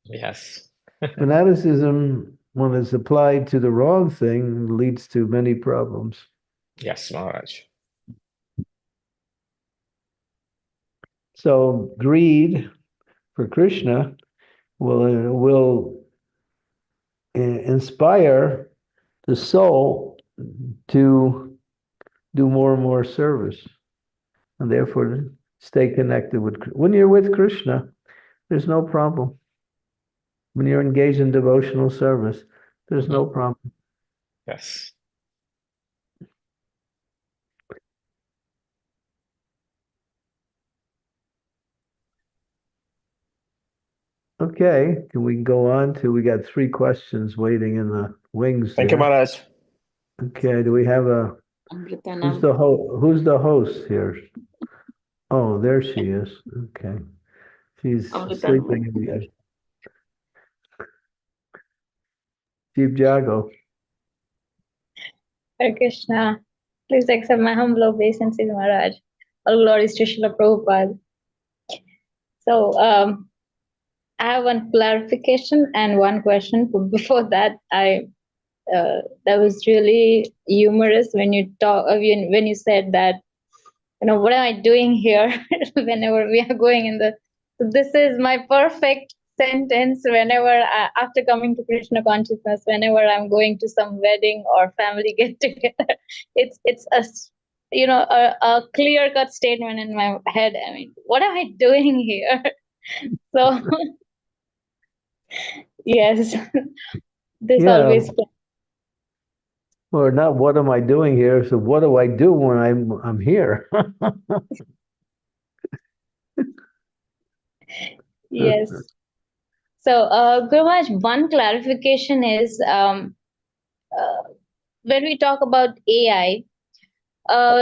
Speaker 5: Yes.
Speaker 2: Fanaticism, when it's applied to the wrong thing, leads to many problems.
Speaker 5: Yes, Maharaj.
Speaker 2: So greed for Krishna will inspire the soul to do more and more service, and therefore stay connected with. When you're with Krishna, there's no problem. When you're engaged in devotional service, there's no problem.
Speaker 5: Yes.
Speaker 2: Okay, can we go on to? We got 3 questions waiting in the wings
Speaker 5: Thank you,
Speaker 2: there.
Speaker 5: Maharaj.
Speaker 2: Okay, do we have a? Who's the host here? Oh, there she is. Okay, she's sleeping in the Chief Jago.
Speaker 4: Hare Krishna. Please accept my humble obeisances, Maharaj. All glories to Srila Prabhupada. So, I have one clarification and one question. But before that, that was really humorous when you when you said that, what am I doing here? Whenever we are going in the, so this is my perfect sentence. Whenever after coming to Krishna consciousness, whenever I'm going to some wedding or family get together, it's a clear cut statement in my head. I mean, what am I doing here? So yes, this
Speaker 2: Yeah.
Speaker 4: always.
Speaker 2: Or not, what am I doing here? So what do I do when I'm here?
Speaker 4: Yes. So, Guru Maharaj, one clarification is when we talk about AI,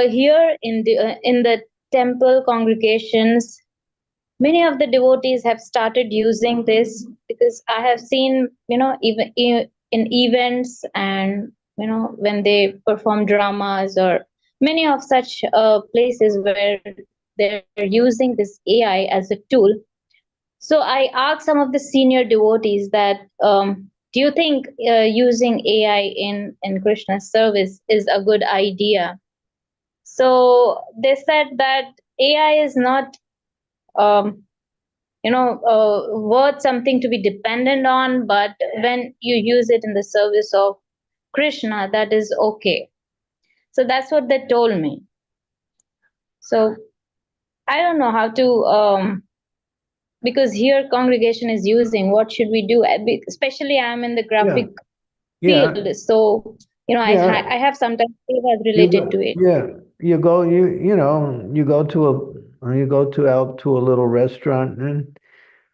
Speaker 4: here in the temple congregations, many of the devotees have started using this because I have seen, even in events and when they perform dramas or many of such places where they're using this AI as a tool. So I asked some of the senior devotees that, do you think using AI in Krishna's service is a good idea? So they said that AI is not, worth something to be dependent on, but when you use it in the service of Krishna, that is okay. So that's what they told me. So I don't know how to because here congregation is using, what should we do? Especially I'm in the graphic
Speaker 2: Yeah.
Speaker 4: field, so
Speaker 2: Yeah.
Speaker 4: I have sometimes favors
Speaker 2: You
Speaker 4: related
Speaker 2: go,
Speaker 4: to it.
Speaker 2: yeah, you go out to a little restaurant and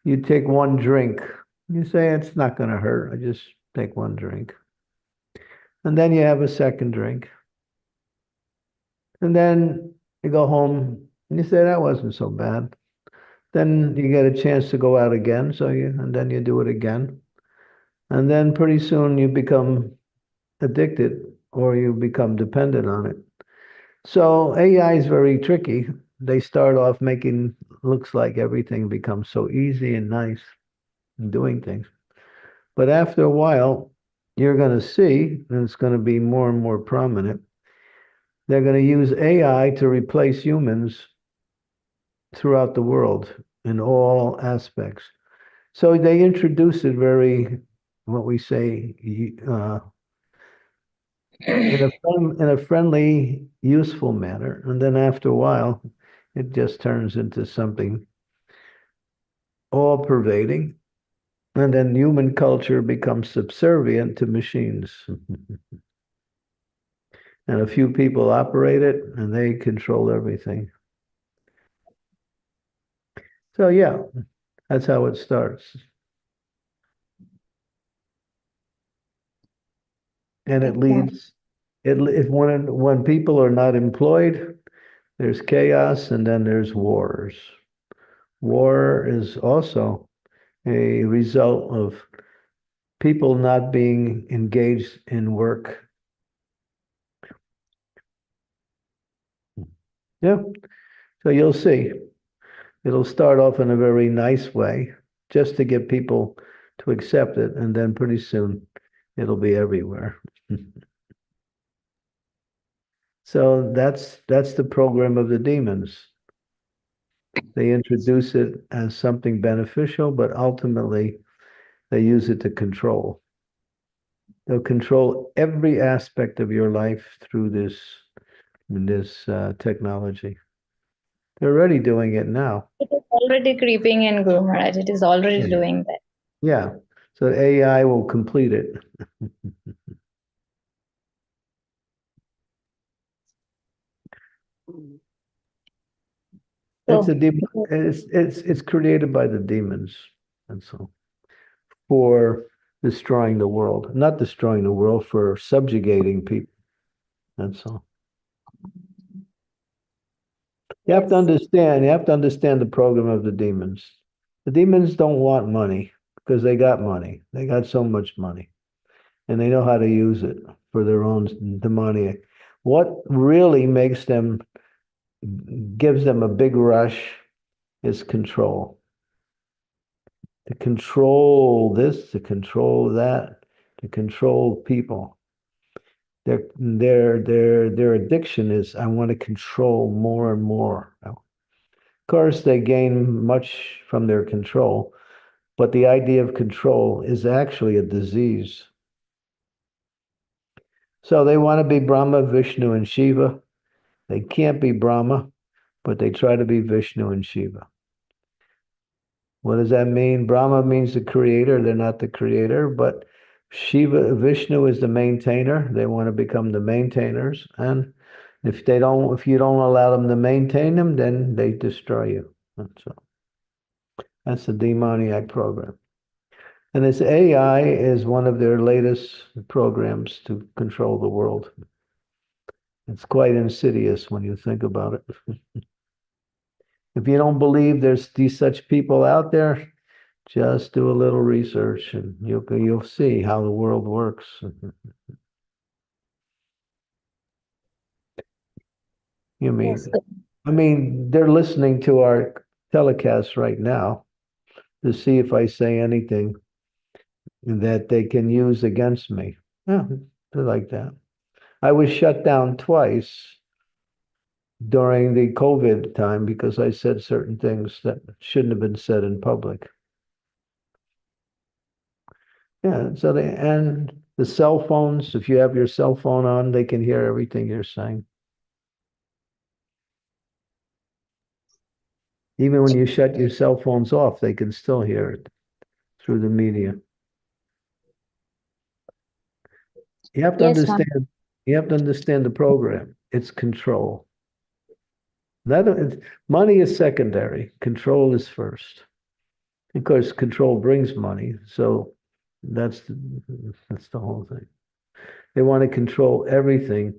Speaker 2: you take one drink. You say it's not going to hurt. I just take one drink. And then you have a second drink. And then you go home and you say that wasn't so bad. Then you get a chance to go out again, and then you do it again. And then pretty soon you become addicted or you become dependent on it. So AI is very tricky. They start off making looks like everything becomes so easy and nice and doing things. But after a while, you're going to see, and it's going to be more and more prominent, they're going to use AI to replace humans throughout the world in all aspects. So they introduce it very, what we say, in a friendly, useful manner. And then after a while, it just turns into something all pervading. And then human culture becomes subservient to machines. And a few people operate it and they control everything. So, yeah, that's how it starts. And it leads, if when people are not employed, there's chaos and then there's wars. War is also a result of people not being engaged in work. Yeah. So you'll see. It'll start off in a very nice way, just to get people to accept it, and then pretty soon it'll be everywhere. So that's the program of the demons. They introduce it as something beneficial, but ultimately they use it to control. They'll control every aspect of your life through this technology. They're already doing it now.
Speaker 4: It is already creeping in, Guru Maharaj. It is already
Speaker 2: Yeah.
Speaker 4: doing that.
Speaker 2: Yeah. So AI will complete it. It's
Speaker 4: So,
Speaker 2: a demon. It's created by the demons, and so for destroying the world, not destroying the world, for subjugating people. That's all. You have to
Speaker 4: yes.
Speaker 2: understand. You have to understand the program of the demons. The demons don't want money because they got money. They got so much money, and they know how to use it for their own demoniac. What really gives them a big rush is control. To control this, to control that, to control people. Their addiction is I want to control more and more. Of course, they gain much from their control, but the idea of control is actually a disease. So they want to be Brahma, Vishnu, and Shiva. They can't be Brahma, but they try to be Vishnu and Shiva. What does that mean? Brahma means the creator. They're not the creator, but Vishnu is the maintainer. They want to become the maintainers. And if you don't allow them to maintain them, then they destroy you. That's the demoniac program. And this AI is one of their latest programs to control the world. It's quite insidious when you think about it. If you don't believe there's these such people out there, just do a little research and you'll see how the world works. You mean,
Speaker 4: Yes.
Speaker 2: I mean, they're listening to our telecast right now to see if I say anything that they can use against me. Yeah, they're like that. I was shut down twice during the COVID time because I said certain things that shouldn't have been said in public. Yeah, so and the cell phones, if you have your cell phone on, they can hear everything you're saying. Even when you shut your cell phones off, they can still hear it through the media. You have to
Speaker 4: Yes, ma'am.
Speaker 2: understand. You have to understand the program. It's control. Money is secondary. Control is first. Of course, control brings money. So that's the whole thing. They want to control everything.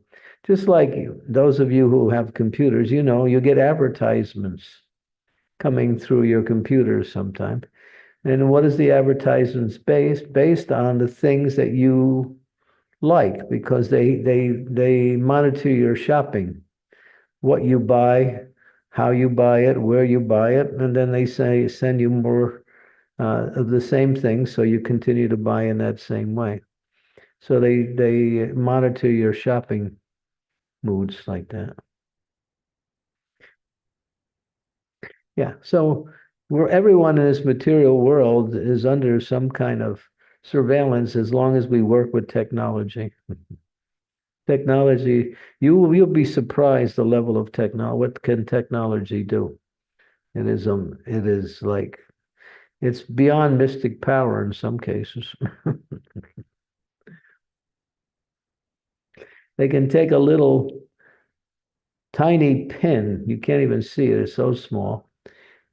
Speaker 2: Just like those of you who have computers, you get advertisements coming through your computers sometime. And what is the advertisements based? Based on the things that you like, because they monitor your shopping, what you buy, how you buy it, where you buy it, and then they send you more of the same thing, so you continue to buy in that same way. So they monitor your shopping moods like that. Yeah. So everyone in this material world is under some kind of surveillance as long as we work with technology. Technology, you'll be surprised the level of technology. What can technology do? It is like it's beyond mystic power in some cases. They can take a little tiny pin, you can't even see it, it's so small.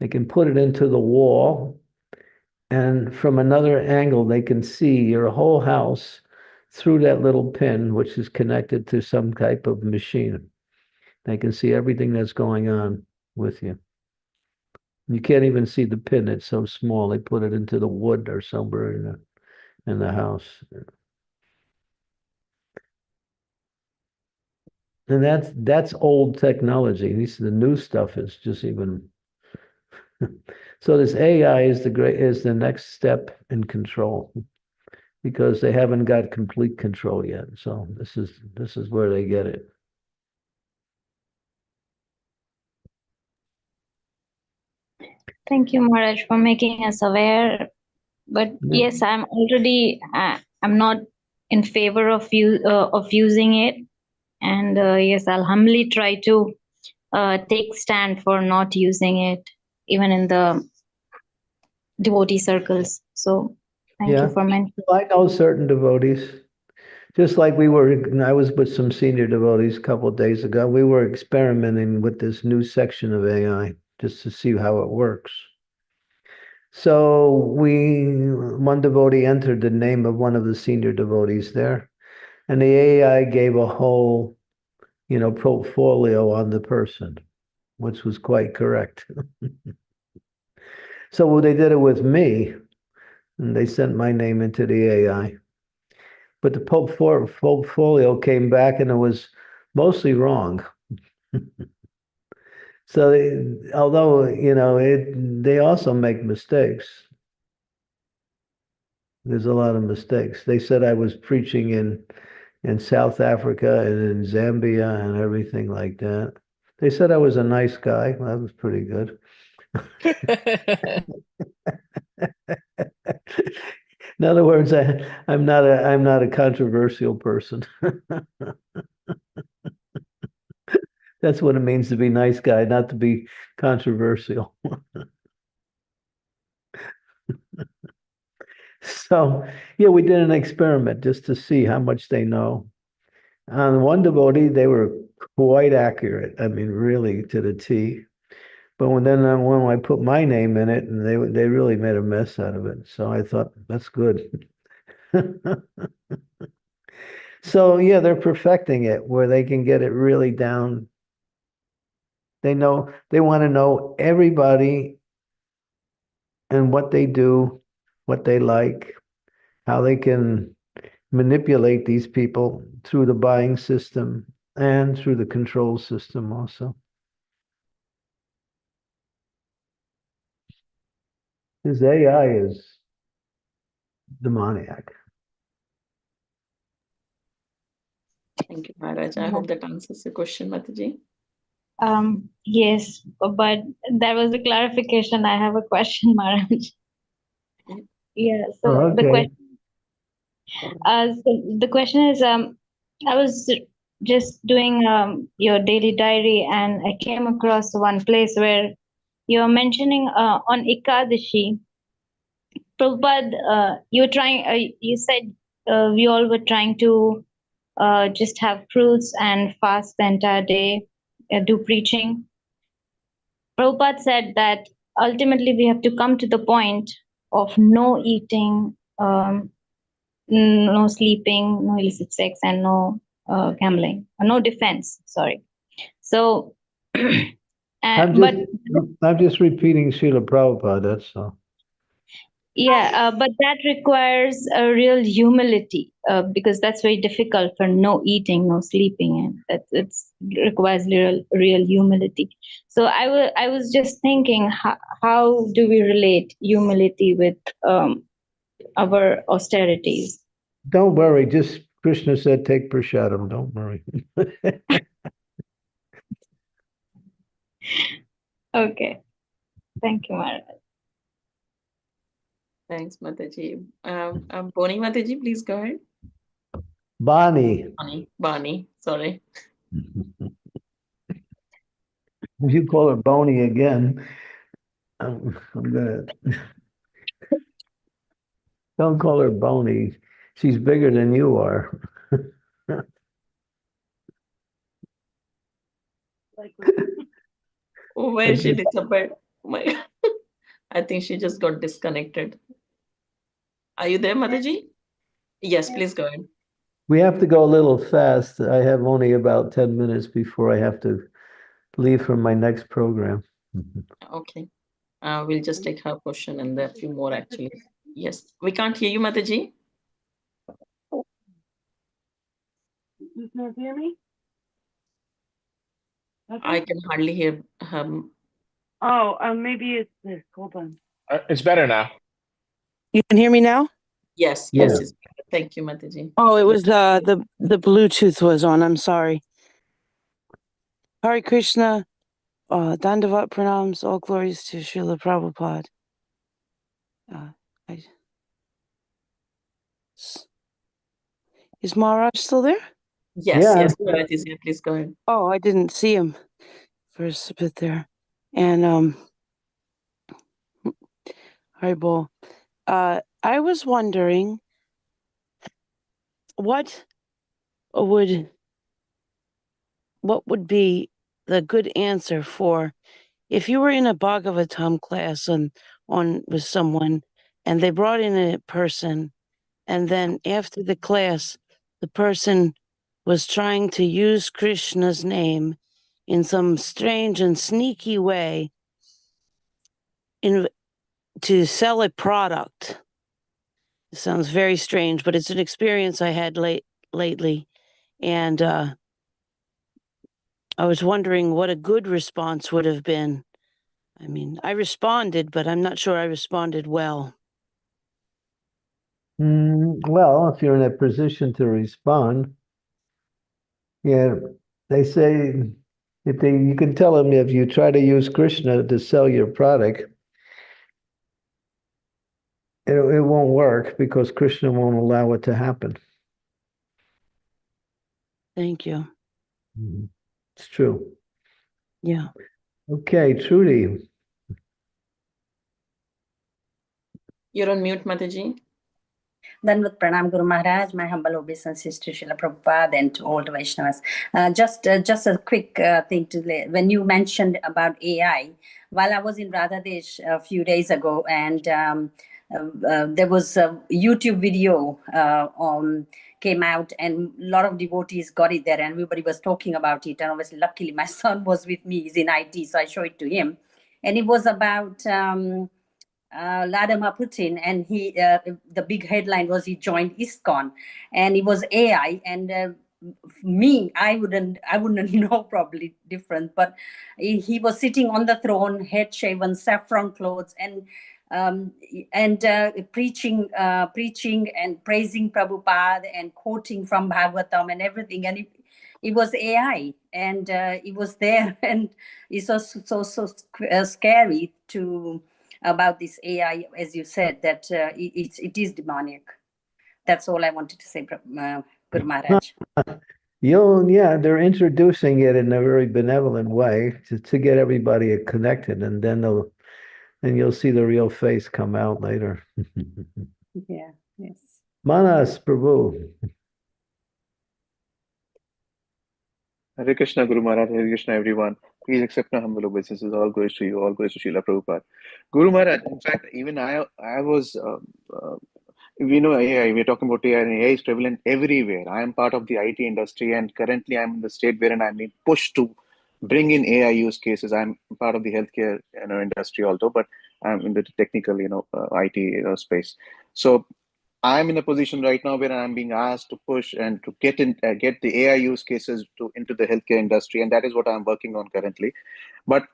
Speaker 2: They can put it into the wall, and from another angle, they can see your whole house through that little pin, which is connected to some type of machine. They can see everything that's going on with you. You can't even see the pin, it's so small. They put it into the wood or somewhere in the house. And that's old technology. The new stuff is just even. So this AI is the next step in control, because they haven't got complete control yet. So this is where they get it.
Speaker 4: Thank you, Maharaj, for making us aware. But
Speaker 2: Yeah.
Speaker 4: yes, I'm not in favor of using it, and yes, I'll humbly try to take stand for not using it, even in the devotee circles. So thank you
Speaker 2: Yeah.
Speaker 4: for mentioning.
Speaker 2: I know certain devotees. Just like I was with some senior devotees a couple of days ago. We were experimenting with this new section of AI just to see how it works. So one devotee entered the name of one of the senior devotees there, and the AI gave a whole, portfolio on the person, which was quite correct. So they did it with me, and they sent my name into the AI. But the portfolio came back, and it was mostly wrong. So although they also make mistakes. There's a lot of mistakes. They said I was preaching in South Africa and in Zambia and everything like that. They said I was a nice guy. That was pretty good. In other words, I'm not a controversial person. That's what it means to be nice guy, not to be controversial. So yeah, we did an experiment just to see how much they know. On one devotee, they were quite accurate. I mean, really to the T. But when I put my name in it, and they really made a mess out of it. So I thought that's good. So yeah, they're perfecting it where they can get it really down. They want to know everybody and what they do, what they like, how they can manipulate these people through the buying system and through the control system also. His AI is demoniac.
Speaker 1: Thank you, Maharaj. I hope that answers your question, Mataji.
Speaker 4: Yes, but that was a clarification. I have a question, Maharaj. Yeah, so the
Speaker 2: Okay.
Speaker 4: question is, I was just doing your daily diary, and I came across one place where you're mentioning on Ekadashi, Prabhupada, you said we all were trying to just have fruits and fast the entire day, do preaching. Prabhupada said that ultimately we have to come to the point of no eating, no sleeping, no illicit sex, and no gambling, no defense. Sorry. So,
Speaker 2: I'm just repeating Srila Prabhupada, that's all.
Speaker 4: yeah, but that requires a real humility because that's very difficult for no eating, no sleeping, and it requires real humility. So I was just thinking, how do we relate humility with our austerities?
Speaker 2: Don't worry, just Krishna said take prashadam, don't worry.
Speaker 4: Okay, thank you, Maharaj.
Speaker 1: Thanks, Mataji. Boni Mataji, please go ahead.
Speaker 2: Bani.
Speaker 1: Bani, sorry.
Speaker 2: If you call her Boney again, I'm gonna don't call her Boney. She's bigger than you are.
Speaker 1: Oh, where she disappeared? Oh my God. I think she just got disconnected. Are you there, Mataji? Yes, please go ahead.
Speaker 2: We have to go a little fast. I have only about 10 minutes before I have to leave for my next program.
Speaker 1: Okay. We'll just take her question and there are a few more actually. Yes. We can't hear you, Mataji.
Speaker 6: You can't hear me?
Speaker 1: I can hardly hear her.
Speaker 6: Oh, maybe it's this. Hold on.
Speaker 5: It's better now.
Speaker 7: You can hear me now?
Speaker 1: Yes,
Speaker 2: Yeah.
Speaker 1: yes. Thank you, Mataji.
Speaker 7: Oh, it was the Bluetooth was on. I'm sorry. Hare Krishna, Dandavat Pranams, all glories to Srila Prabhupada. Is Maharaj still there?
Speaker 1: Yes,
Speaker 2: Yeah.
Speaker 1: yes. Bharat is here. Please go ahead.
Speaker 7: Oh, I didn't see him for a bit there. And Haribol. I was wondering what would be the good answer for if you were in a Bhagavatam class on with someone and they brought in a person, and then after the class the person was trying to use Krishna's name in some strange and sneaky way to sell a product. It sounds very strange, but it's an experience I had lately, and I was wondering what a good response would have been. I mean, I responded, but I'm not sure I responded well.
Speaker 2: Well, if you're in a position to respond, yeah, they say you can tell them if you try to use Krishna to sell your product, it won't work because Krishna won't allow it to happen.
Speaker 7: Thank you.
Speaker 2: It's true.
Speaker 7: Yeah.
Speaker 2: Okay, Trudy.
Speaker 1: You're on mute, Mataji.
Speaker 8: Dandavat Pranam Guru Maharaj, my humble obeisances to Srila Prabhupada and to all the Vaishnavas. Just a quick thing when you mentioned about AI, while I was in Radhadesh a few days ago, and there was a YouTube video came out, and a lot of devotees got it there, and everybody was talking about it. And obviously, luckily, my son was with me; he's in IT, so I showed it to him, and it was about Vladimir Putin, and he the big headline was he joined ISKCON, and it was AI. And I wouldn't know, probably different, but he was sitting on the throne, head shaven, saffron clothes, and preaching and praising Prabhupada and quoting from Bhagavatam and everything. And it was AI, and it was there, and it's so scary about this AI, as you said, that it is demonic. That's all I wanted to say, Guru Maharaj.
Speaker 2: Yeah, they're introducing it in a very benevolent way to get everybody connected, and then you'll see the real face come out later.
Speaker 8: Yeah, yes.
Speaker 2: Manas Prabhu.
Speaker 9: Hare Krishna, Guru Maharaj, Hare Krishna, everyone. Please accept my humble obeisances. All glories to you, all glories to Srila Prabhupada. Guru Maharaj, in fact, even I was, we know AI, we're talking about AI, and AI is prevalent everywhere. I am part of the IT industry, and currently I'm in the state wherein I'm being pushed to bring in AI use cases. I'm part of the healthcare industry also, but I'm in the technical, IT space. So I'm in a position right now where I'm being asked to push and to get the AI use cases into the healthcare industry, and that is what I'm working on currently. But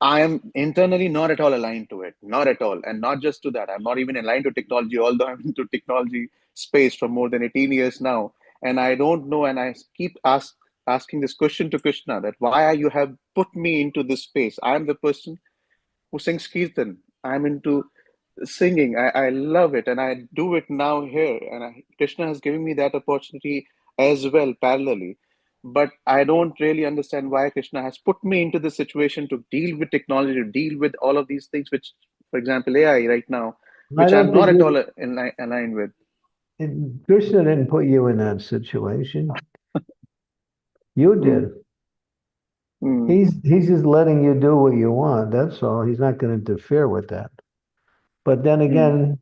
Speaker 9: I am internally not at all aligned to it, not at all, and not just to that. I'm not even aligned to technology, although I'm into technology space for more than 18 years now, and I don't know. And I keep asking this question to Krishna that why you have put me into this space. I'm the person who sings kirtan. I'm into singing. I love it, and I do it now here. And Krishna has given me that opportunity as well, parallelly. But I don't really understand why Krishna has put me into this situation to deal with technology, to deal with all of these things, which, for example, AI right now,
Speaker 2: I
Speaker 9: which
Speaker 2: don't
Speaker 9: I'm not
Speaker 2: think
Speaker 9: at all aligned with.
Speaker 2: Krishna didn't put you in that situation. You did.
Speaker 9: Mm.
Speaker 2: He's just letting you do what you want. That's all. He's not going to interfere with that. But then again,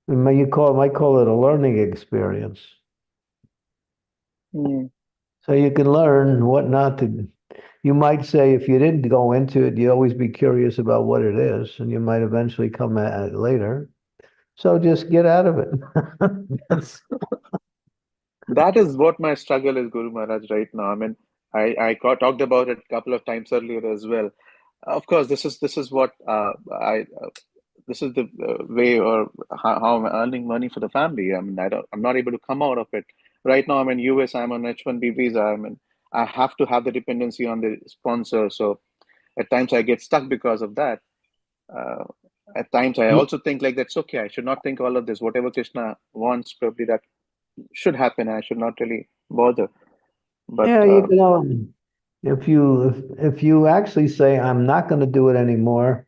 Speaker 2: might call it a learning experience.
Speaker 9: Mm.
Speaker 2: So you can learn what not to. You might say if you didn't go into it, you'd always be curious about what it is, and you might eventually come at it later. So just get out of it.
Speaker 9: That is what my struggle is, Guru Maharaj, right now. I mean, I talked about it a couple of times earlier as well. Of course, this is what I this is the way or how I'm earning money for the family. I mean, I'm not able to come out of it right now. I'm in US. I'm on H-1B visa. I mean, I have to have the dependency on the sponsor. So at times I get stuck because of that. Uh, at times I also think like that's okay. I should not think all of this. Whatever Krishna wants, probably that should happen. I should not really bother. But
Speaker 2: Yeah, you know, if you actually say I'm not going to do it anymore,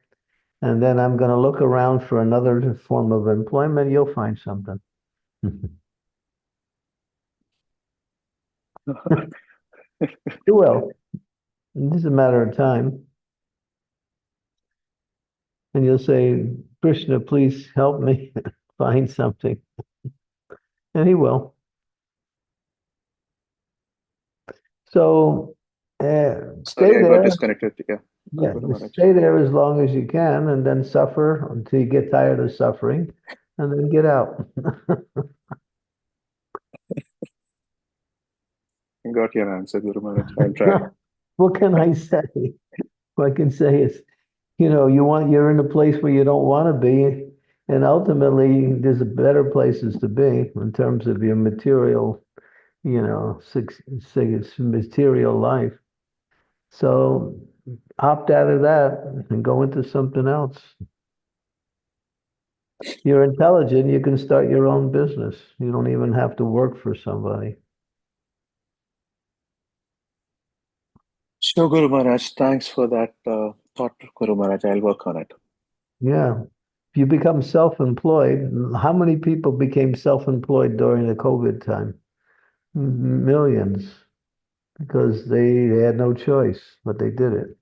Speaker 2: and then I'm going to look around for another form of employment, you'll find something. You will. It's just a matter of time. And you'll say, Krishna, please help me find something. And he will. So stay
Speaker 9: sorry, I got
Speaker 2: there.
Speaker 9: disconnected. Yeah,
Speaker 2: Yeah,
Speaker 9: Guru
Speaker 2: just
Speaker 9: Maharaj.
Speaker 2: stay there as long as you can and then suffer until you get tired of suffering and then get out.
Speaker 9: Got your answer, Guru Maharaj. I'll try.
Speaker 2: What can I say? What I can say is, you're in a place where you don't want to be, and ultimately there's better places to be in terms of your material, material life. So opt out of that and go into something else. You're intelligent, you can start your own business. You don't even have to work for somebody.
Speaker 9: Sure, Guru Maharaj. Thanks for that thought, Guru Maharaj. I'll work on it.
Speaker 2: Yeah. If you become self-employed, how many people became self-employed during the COVID time? Millions, because they had no choice, but they did it.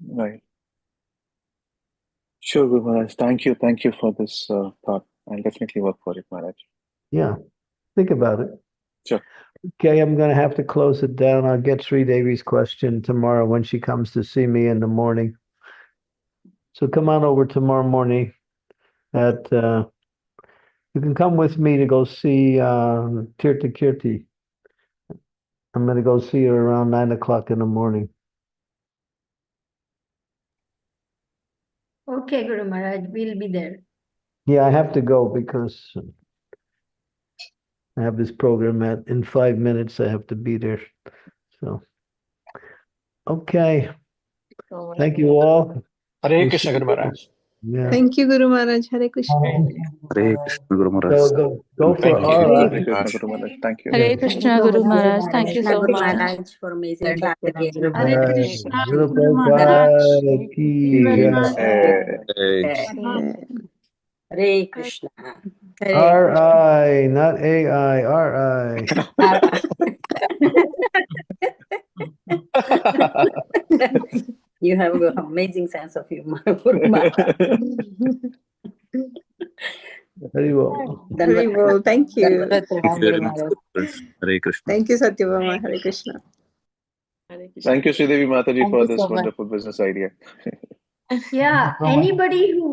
Speaker 9: Right. Sure, Guru Maharaj. Thank you. Thank you for this thought. I'll definitely work for it, Maharaj.
Speaker 2: Yeah. Think about it.
Speaker 9: Sure.
Speaker 2: Okay, I'm going to have to close it down. I'll get Sri Devi's question tomorrow when she comes to see me in the morning. So come on over tomorrow morning at you can come with me to go see Tirtha Kirti. I'm going to go see her around 9 o'clock in the morning.
Speaker 3: Okay, Guru Maharaj, we'll be there.
Speaker 2: Yeah, I have to go because I have this program in 5 minutes. I have to be there. So, okay. Thank you all.
Speaker 5: Hare
Speaker 2: We'll
Speaker 5: Krishna,
Speaker 2: see
Speaker 5: Guru
Speaker 2: you.
Speaker 5: Maharaj.
Speaker 2: Yeah.
Speaker 10: Thank you, Guru Maharaj. Hare Krishna.
Speaker 11: Hare Krishna Guru Maharaj.
Speaker 2: So go for
Speaker 9: Thank you.
Speaker 2: our
Speaker 9: Hare Krishna Guru Maharaj. Thank you.
Speaker 12: Hare Krishna Guru Maharaj. Thank you
Speaker 8: Krishna
Speaker 12: so
Speaker 8: Guru
Speaker 12: much.
Speaker 8: Maharaj for amazing clarification.
Speaker 1: Hare
Speaker 2: Hare
Speaker 1: Krishna,
Speaker 2: Guru
Speaker 1: Guru Maharaj.
Speaker 2: Prabhupada ki
Speaker 1: Very
Speaker 2: jai.
Speaker 1: much.
Speaker 8: Hare Krishna.
Speaker 2: R.I., not A.I., R.I.
Speaker 8: You have an amazing sense of humor, Guru Maharaj.
Speaker 2: Hari Bol.
Speaker 10: Hari Bol. Thank you.
Speaker 11: Thank you very much, Guru. Hare Krishna.
Speaker 10: Thank you, Satyabama. Hare Krishna.
Speaker 1: Hare Krishna.
Speaker 9: Thank you, Sridevi Mataji,
Speaker 3: Thank
Speaker 9: for
Speaker 3: you
Speaker 9: this
Speaker 3: so much.
Speaker 9: wonderful business idea.
Speaker 3: Yeah, anybody who